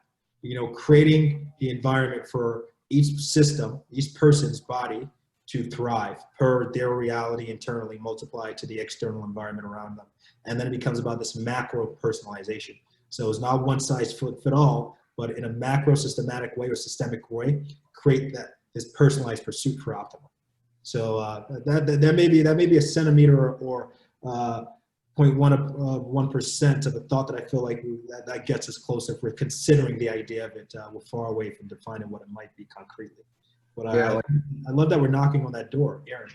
Creating the environment for each system, each person's body to thrive per their reality internally multiplied to the external environment around them. And then it becomes about this macro personalization. So it's not one size fit all, but in a macro systematic way or systemic way, create this personalized pursuit for optimal. So that may be a centimeter or 0.1% of a thought that I feel like that gets us closer if we're considering the idea of it. We're far away from defining what it might be concretely. But I love that we're knocking on that door, Aaron.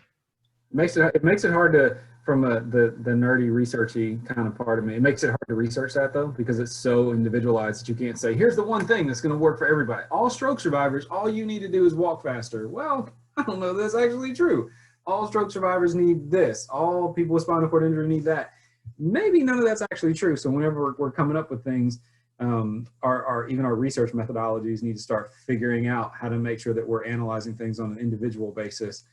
It makes it hard to, from the nerdy researchy kind of part of me, it makes it hard to research that though, because it's so individualized that you can't say, here's the one thing that's going to work for everybody. All stroke survivors, all you need to do is walk faster. Well, I don't know if that's actually true. All stroke survivors need this. All people with spinal cord injury need that. Maybe none of that's actually true. So whenever we're coming up with things, even our research methodologies need to start figuring out how to make sure that we're analyzing things on an individual basis,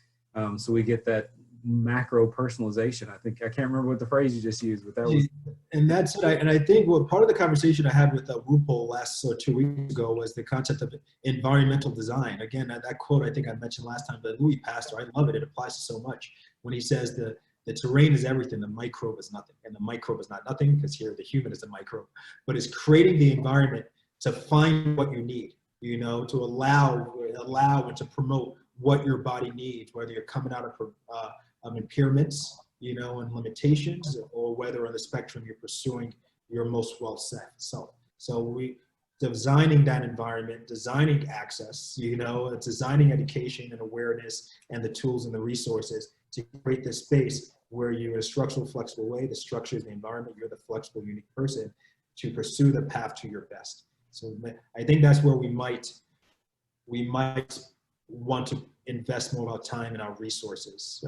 so we get that macro personalization. I can't remember what the phrase you just used, but that was. And that's it. And I think part of the conversation I had with RuPaul last 2 weeks ago was the concept of environmental design. Again, that quote I think I mentioned last time, but Louis Pasteur, I love it. It applies to so much when he says the The terrain is everything. The microbe is nothing. And the microbe is not nothing because here the human is the microbe. But it's creating the environment to find what you need, you know, to allow and to promote what your body needs, whether you're coming out of impairments, you know, and limitations, or whether on the spectrum you're pursuing your most well self. So we designing that environment, designing access, you know, designing education and awareness and the tools and the resources to create this space where you're in a structural, flexible way. The structure is the environment. You're the flexible, unique person to pursue the path to your best. So I think that's where we might want to invest more of our time and our resources,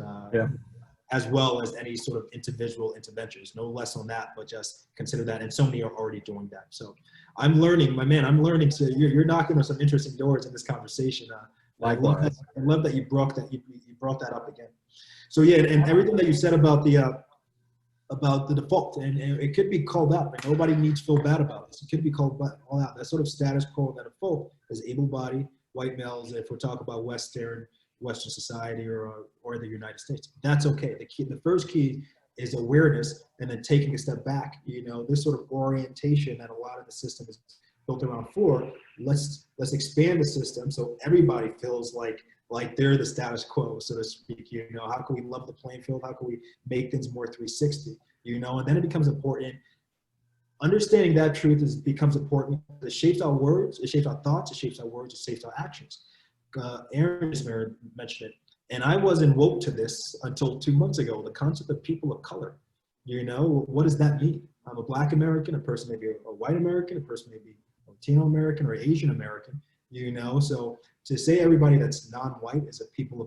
as well as any sort of individual interventions. No less on that, but just consider that. And so many are already doing that. So I'm learning, my man. I'm learning. So you're knocking on some interesting doors in this conversation. I love that you brought that up again. So yeah, and everything that you said about the default, and it could be called out, and nobody needs to feel bad about this. It could be called out. That sort of status quo, that default is able-bodied white males. If we're talking about Western society or the United States, that's okay. The first key is awareness, and then taking a step back. You know, this sort of orientation that a lot of the system is built around for. Let's expand the system so everybody feels like they're the status quo, so to speak. You know, how can we level the playing field? How can we make things more 360? You know, and then it becomes important. Understanding that truth becomes important. It shapes our words, it shapes our thoughts, it shapes our words, it shapes our actions. Aaron mentioned it, and I wasn't woke to this until 2 months ago. The concept of people of color. You know, what does that mean? I'm a Black American. A person may be a white American. A person may be Latino American or Asian American. You know, so to say everybody that's non-white is a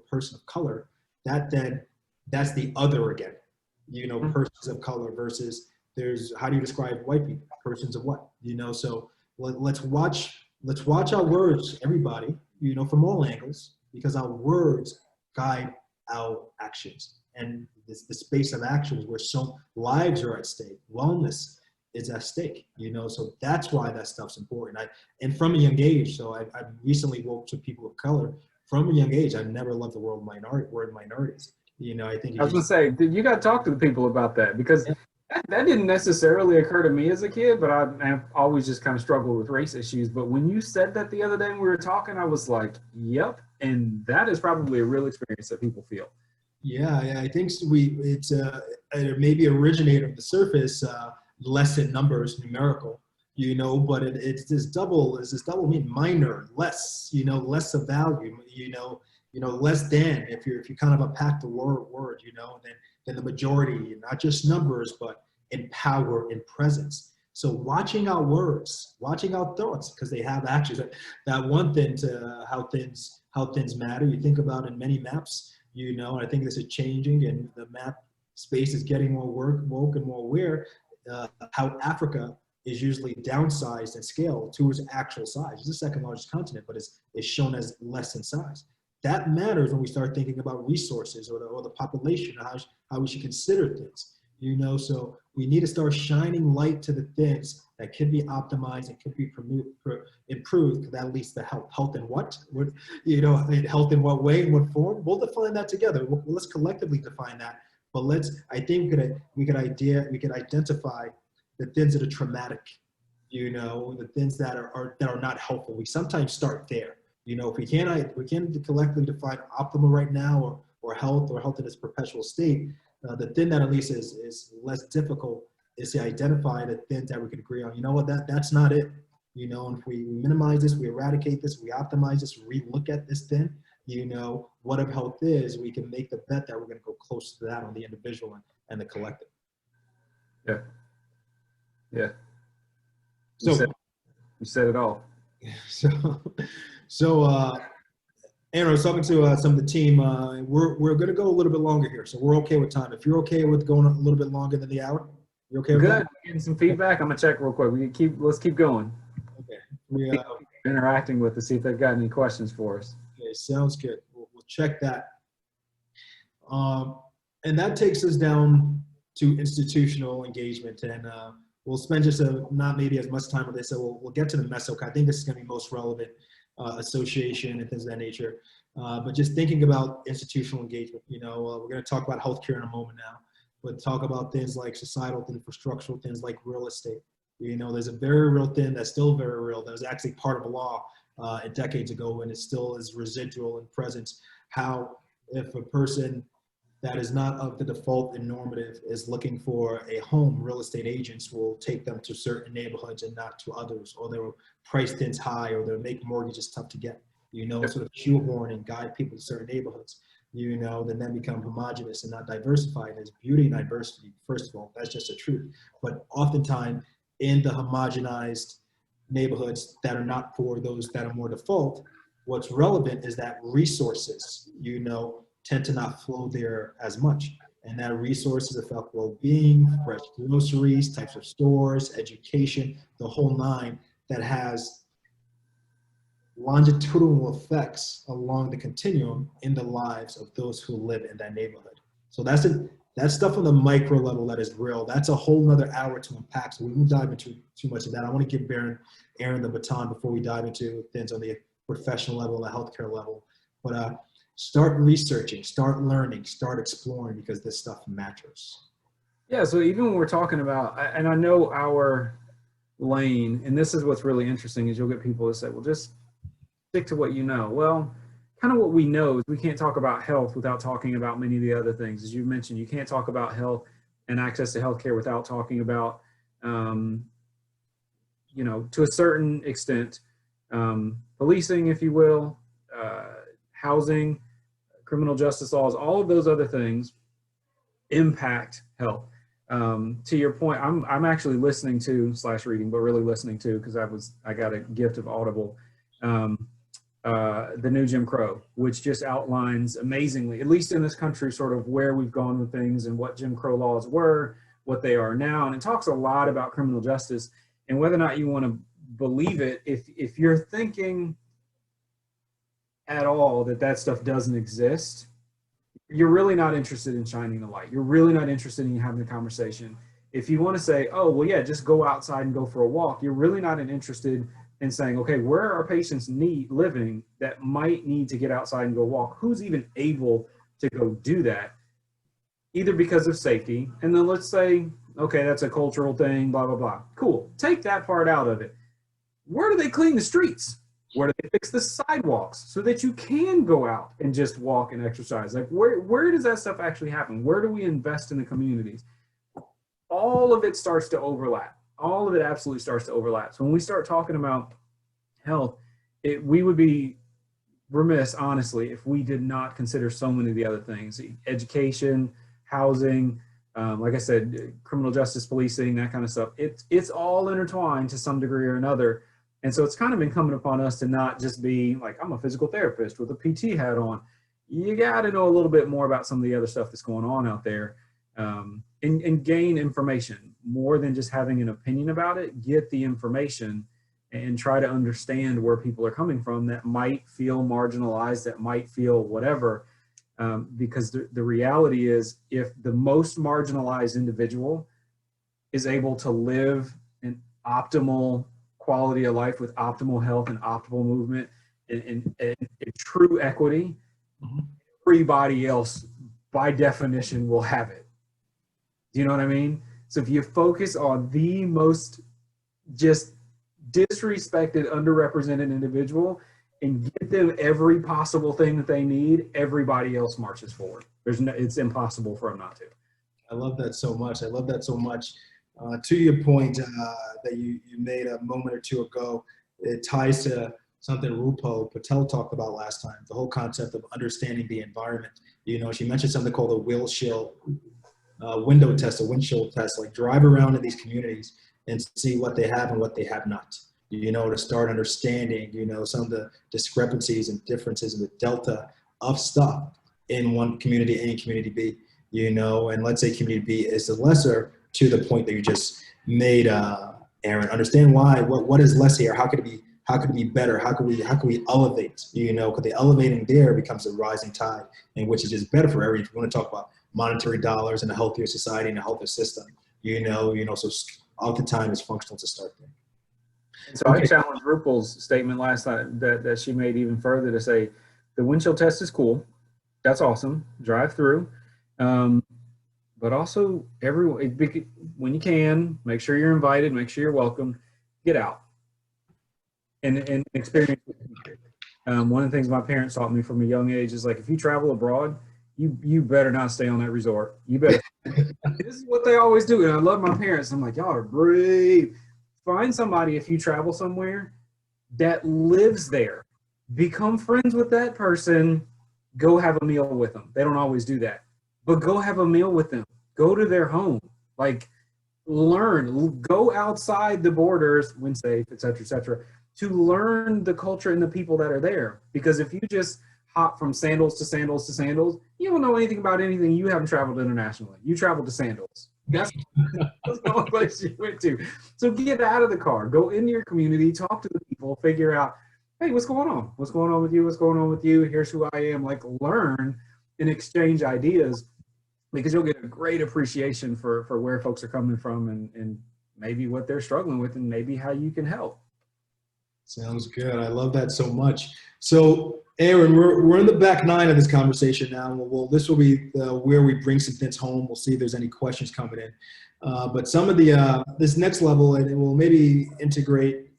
person of color, that's the other again. You know, persons of color versus how do you describe white people? Persons of what? You know, so let's watch our words, everybody, you know, from all angles, because our words guide our actions. And the space of actions where some lives are at stake, wellness is at stake, you know, so that's why that stuff's important. And from a young age, so I recently woke to people of color from a young age. I've never loved the word minorities. You know, I think I was gonna say, you got to talk to the people about that, because that didn't necessarily occur to me as a kid, but I've always just kind of struggled with race issues. But when you said that the other day when we were talking, I was like, yep. And that is probably a real experience that people feel. Yeah, I think it maybe originated on the surface, less in numbers, numerical, you know, but it's this double mean, minor, less, you know, less of value, you know, less than, if you kind of unpack the word, you know, then the majority, not just numbers, but in power, in presence. So watching our words, watching our thoughts, because they have actions. That one thing to how things matter. You think about in many maps, you know, and I think this is changing, and the map space is getting more woke and more aware. How Africa is usually downsized in scale towards actual size. It's the second largest continent, but it's shown as less in size. That matters when we start thinking about resources or the population, how we should consider things. You know, so we need to start shining light to the things that can be optimized and can be improved, because that leads to health. Health in what? You know, health in what way, in what form? We'll define that together. Let's collectively define that. But I think we could identify the things that are traumatic, you know, the things that are not helpful. We sometimes start there. You know, if we can't collectively define optimal right now, or health in its perpetual state, the thing that at least is less difficult is to identify the things that we can agree on. You know what, that's not it. You know, and if we minimize this, we eradicate this, we optimize this, re-look at this thing, you know, whatever health is, we can make the bet that we're going to go close to that on the individual and the collective. Yeah. So you said it all. So Aaron, I was talking to some of the team. We're going to go a little bit longer here, so we're okay with time. If you're okay with going a little bit longer than the hour, you okay with Good. that? Getting some feedback. I'm gonna check real quick. Let's keep going. Okay. Keep interacting with to see if they've got any questions for us. Okay, sounds good. We'll check that. And that takes us down to institutional engagement, and we'll spend just not maybe as much time with this, so we'll get to the meso. I think this is going to be most relevant, association and things of that nature. But just thinking about institutional engagement, you know, we're going to talk about healthcare in a moment now. but talk about things like societal things, infrastructural things like real estate. You know, there's a very real thing that's still very real. That was actually part of a law decades ago, and it still is residual and present. How if a person that is not of the default and normative is looking for a home, real estate agents will take them to certain neighborhoods and not to others, or they will price things high, or they'll make mortgages tough to get, you know, sort of shoehorn and guide people to certain neighborhoods, you know, then become homogenous and not diversified. There's beauty in diversity, first of all, that's just the truth. But oftentimes in the homogenized neighborhoods that are not for those that are more default, what's relevant is that resources, you know, tend to not flow there as much. And that resources affect well-being, fresh groceries, types of stores, education, the whole nine, that has longitudinal effects along the continuum in the lives of those who live in that neighborhood. So that's stuff on the micro level that is real. That's a whole nother hour to unpack. So we won't dive into too much of that. I want to give Aaron the baton before we dive into things on the professional level, the healthcare level. But start researching, start learning, start exploring, because this stuff matters. Yeah, so even when we're talking about, and I know our lane, and this is what's really interesting, is you'll get people that say, well, just stick to what you know. Well, kind of what we know is we can't talk about health without talking about many of the other things. As you mentioned, you can't talk about health and access to healthcare without talking about, you know, to a certain extent, policing, if you will, housing, criminal justice laws, all of those other things impact health. To your point, I'm actually listening to / reading, but really listening to, because I got a gift of Audible, the new Jim Crow, which just outlines amazingly, at least in this country, sort of where we've gone with things and what Jim Crow laws were, what they are now. And it talks a lot about criminal justice and whether or not you want to believe it. If you're thinking at all that stuff doesn't exist, you're really not interested in shining the light. You're really not interested in having a conversation. If you want to say, oh, well, yeah, just go outside and go for a walk, you're really not interested in saying, okay, where are patients living that might need to get outside and go walk? Who's even able to go do that? Either because of safety, and then let's say, okay, that's a cultural thing, blah, blah, blah. Cool, take that part out of it. Where do they clean the streets? Where do they fix the sidewalks so that you can go out and just walk and exercise? Like, where does that stuff actually happen? Where do we invest in the communities? All of it starts to overlap. All of it absolutely starts to overlap. So when we start talking about health, we would be remiss, honestly, if we did not consider so many of the other things: education, housing, like I said, criminal justice, policing, that kind of stuff. It's all intertwined to some degree or another. And so it's kind of incumbent upon us to not just be like, I'm a physical therapist with a PT hat on. You got to know a little bit more about some of the other stuff that's going on out there, and gain information more than just having an opinion about it. Get the information and try to understand where people are coming from that might feel marginalized, that might feel whatever. Because the reality is, if the most marginalized individual is able to live an optimal quality of life with optimal health and optimal movement and true equity, everybody else by definition will have it. Do you know what I mean? So if you focus on the most just disrespected, underrepresented individual and get them every possible thing that they need, everybody else marches forward. It's impossible for them not to. I love that so much. I love that so much. To your point that you made a moment or two ago, it ties to something Rupo Patel talked about last time, the whole concept of understanding the environment. You know, she mentioned something called a window test, a windshield test, like drive around in these communities and see what they have and what they have not, you know, to start understanding, you know, some of the discrepancies and differences in the delta of stuff in one community A and community B, you know, and let's say community B is the lesser, to the point that you just made, Aaron. Understand why, what is less here? How could it be better? How can we elevate? You know, because the elevating there becomes a rising tide, and which is just better for everyone. If you want to talk about monetary dollars and a healthier society and a healthier system, you know, so oftentimes it's functional to start there. And so I challenged Rupal's statement last night that she made even further to say, the windshield test is cool. That's awesome. Drive through. but also everyone, when you can, make sure you're invited, make sure you're welcome, get out and experience it. One of the things my parents taught me from a young age is like, if you travel abroad, you better not stay on that resort. You better. This is what they always do, and I love my parents. I'm like, y'all are brave. Find somebody if you travel somewhere that lives there. Become friends with that person. Go have a meal with them. They don't always do that, but go have a meal with them. Go to their home. Like, learn. Go outside the borders when safe, et cetera, to learn the culture and the people that are there. Because if you just hop from sandals to sandals to sandals, you don't know anything about anything. You haven't traveled internationally. You traveled to sandals. That's the only place you went to. So get out of the car, go into your community, talk to the people, figure out, hey, what's going on? What's going on with you? What's going on with you? Here's who I am. Like, learn and exchange ideas, because you'll get a great appreciation for where folks are coming from and maybe what they're struggling with and maybe how you can help. Sounds good. I love that so much. So, Aaron, we're in the back nine of this conversation now. This will be where we bring some things home. We'll see if there's any questions coming in. But some of this next level, and we'll maybe integrate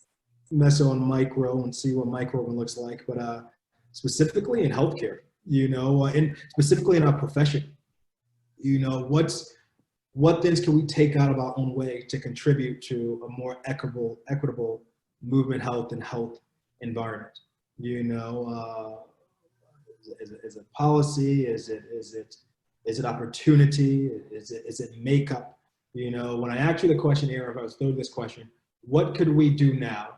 meso and micro and see what micro one looks like. But specifically in healthcare, and specifically in our profession, what things can we take out of our own way to contribute to a more equitable movement health and health environment? Is it policy? Is it opportunity? Is it makeup? When I asked you the question here, if I was throwing this question, what could we do now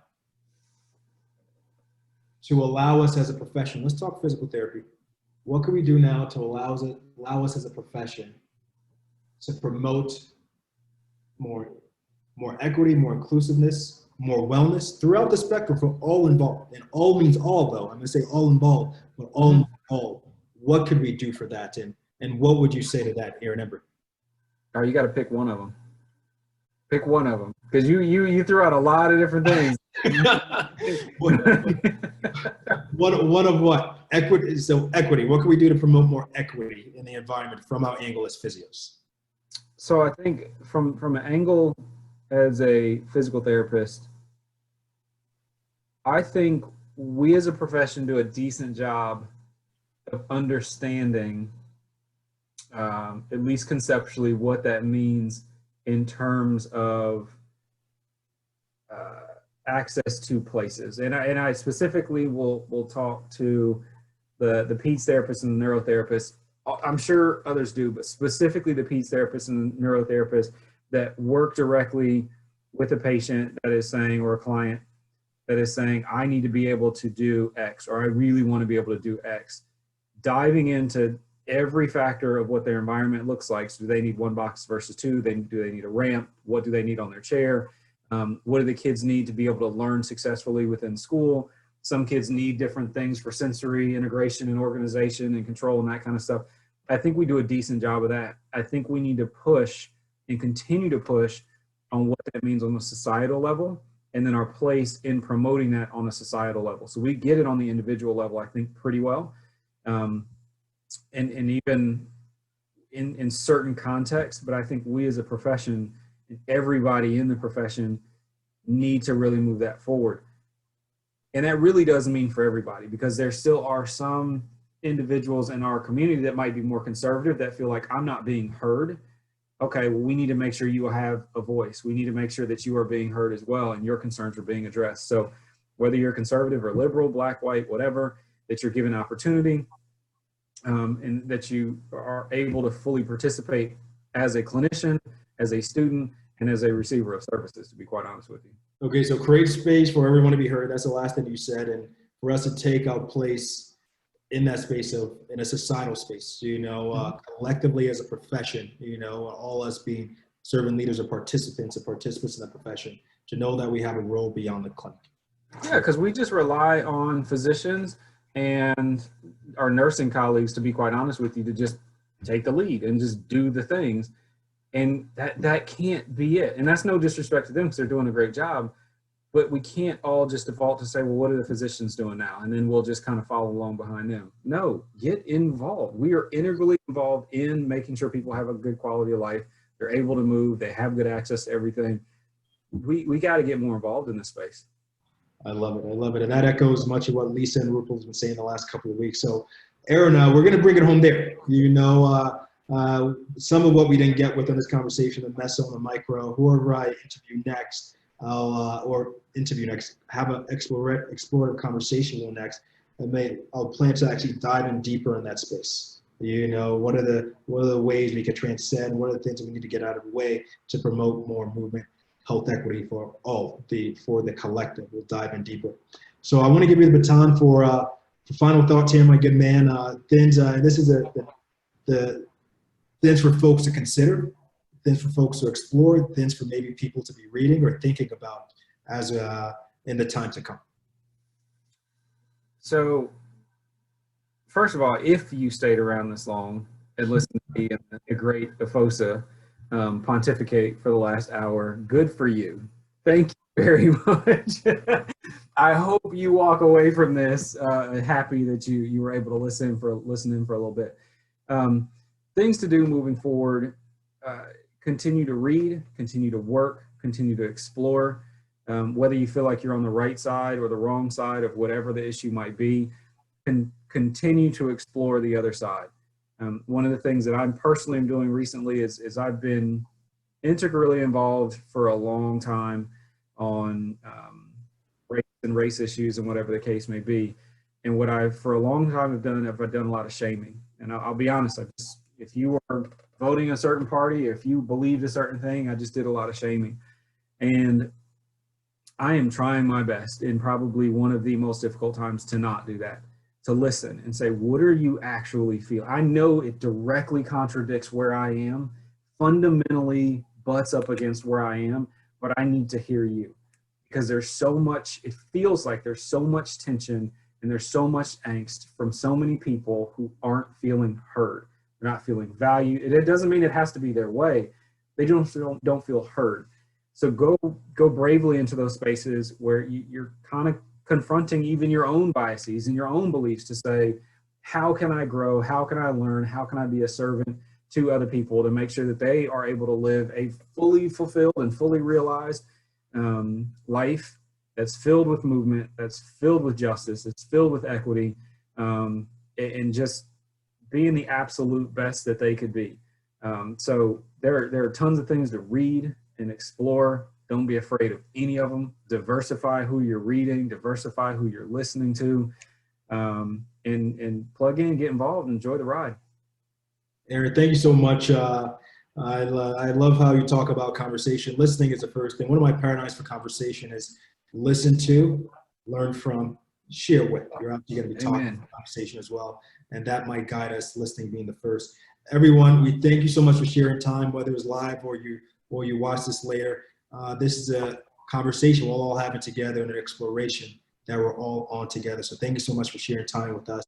to allow us as a profession? Let's talk physical therapy. What can we do now to allow us as a profession to promote more equity, more inclusiveness, more wellness throughout the spectrum for all involved? And all means all, though. I'm going to say all involved, but all. What could we do for that? And what would you say to that, Aaron Embry? All right, you got to pick one of them. Pick one of them, because you threw out a lot of different things. One of what? Equity. So equity. What can we do to promote more equity in the environment from our angle as physios? So I think from an angle as a physical therapist, I think we as a profession do a decent job of understanding, at least conceptually, what that means in terms of access to places. And I specifically will talk to the peds therapists and the neurotherapists. I'm sure others do, but specifically the peds therapists and neurotherapists that work directly with a patient that is saying, or a client that is saying, I need to be able to do X, or I really want to be able to do X. Diving into every factor of what their environment looks like. So do they need one box versus two? Do they need a ramp? What do they need on their chair? What do the kids need to be able to learn successfully within school? Some kids need different things for sensory integration and organization and control and that kind of stuff. I think we do a decent job of that. I think we need to push and continue to push on what that means on the societal level, and then our place in promoting that on a societal level. So we get it on the individual level, I think, pretty well. And even in certain contexts, but I think we as a profession, everybody in the profession, need to really move that forward. And that really doesn't mean for everybody, because there still are some individuals in our community that might be more conservative, that feel like, I'm not being heard. Okay, well, we need to make sure you have a voice. We need to make sure that you are being heard as well, and your concerns are being addressed. So whether you're conservative or liberal, black, white, whatever, that you're given opportunity, and that you are able to fully participate as a clinician, as a student, and as a receiver of services, to be quite honest with you. Okay, so create space for everyone to be heard. That's the last thing you said. And for us to take our place in that space in a societal space, collectively as a profession, all us being servant leaders or participants in the profession, to know that we have a role beyond the clinic. Yeah, because we just rely on physicians and our nursing colleagues, to be quite honest with you, to just take the lead and just do the things. And that can't be it. And that's no disrespect to them, because they're doing a great job. but we can't all just default to say, well, what are the physicians doing now? And then we'll just kind of follow along behind them. No, get involved. We are integrally involved in making sure people have a good quality of life. They're able to move. They have good access to everything. We got to get more involved in this space. I love it. I love it. And that echoes much of what Lisa and Rupal have been saying the last couple of weeks. So, Aaron, we're going to bring it home there. Some of what we didn't get within this conversation, the meso and the micro, whoever I interview next, have an explorative conversation with next, and I'll plan to actually dive in deeper in that space. What are the ways we can transcend? What are the things that we need to get out of the way to promote more movement, health equity for the collective? We'll dive in deeper. So I want to give you the baton for final thoughts here, my good man. Things, this is the things for folks to consider, things for folks to explore, things for maybe people to be reading or thinking about as in the time to come. So, first of all, if you stayed around this long and listened to me and the great Efosa pontificate for the last hour, good for you. Thank you very much. I hope you walk away from this happy that you were able to listen in for a little bit. Things to do moving forward: continue to read, continue to work, continue to explore. Whether you feel like you're on the right side or the wrong side of whatever the issue might be, and continue to explore the other side. One of the things that I'm personally doing recently is I've been integrally involved for a long time on race and race issues and whatever the case may be. And what I've for a long time have done a lot of shaming. And I'll be honest, if you were voting a certain party, if you believed a certain thing, I just did a lot of shaming. And I am trying my best in probably one of the most difficult times to not do that, to listen and say, what are you actually feeling? I know it directly contradicts where I am, fundamentally butts up against where I am, but I need to hear you, because there's so much, it feels like there's so much tension and there's so much angst from so many people who aren't feeling heard. They're not feeling valued. It doesn't mean it has to be their way. They don't feel heard. So go bravely into those spaces where you're kind of confronting even your own biases and your own beliefs to say, how can I grow? How can I learn? How can I be a servant to other people to make sure that they are able to live a fully fulfilled and fully realized life that's filled with movement, that's filled with justice, that's filled with equity, and just being the absolute best that they could be. So there are tons of things to read and explore. Don't be afraid of any of them. Diversify who you're reading, diversify who you're listening to, and plug in, get involved, and enjoy the ride. Aaron, thank you so much. I love how you talk about conversation. Listening is the first thing. One of my paradigms for conversation is listen to, learn from, share with. You're obviously going to be talking about conversation as well, and that might guide us, listening being the first. Everyone, we thank you so much for sharing time, whether it's live or you watch this later. This is a conversation we're all having together and an exploration that we're all on together. So thank you so much for sharing time with us.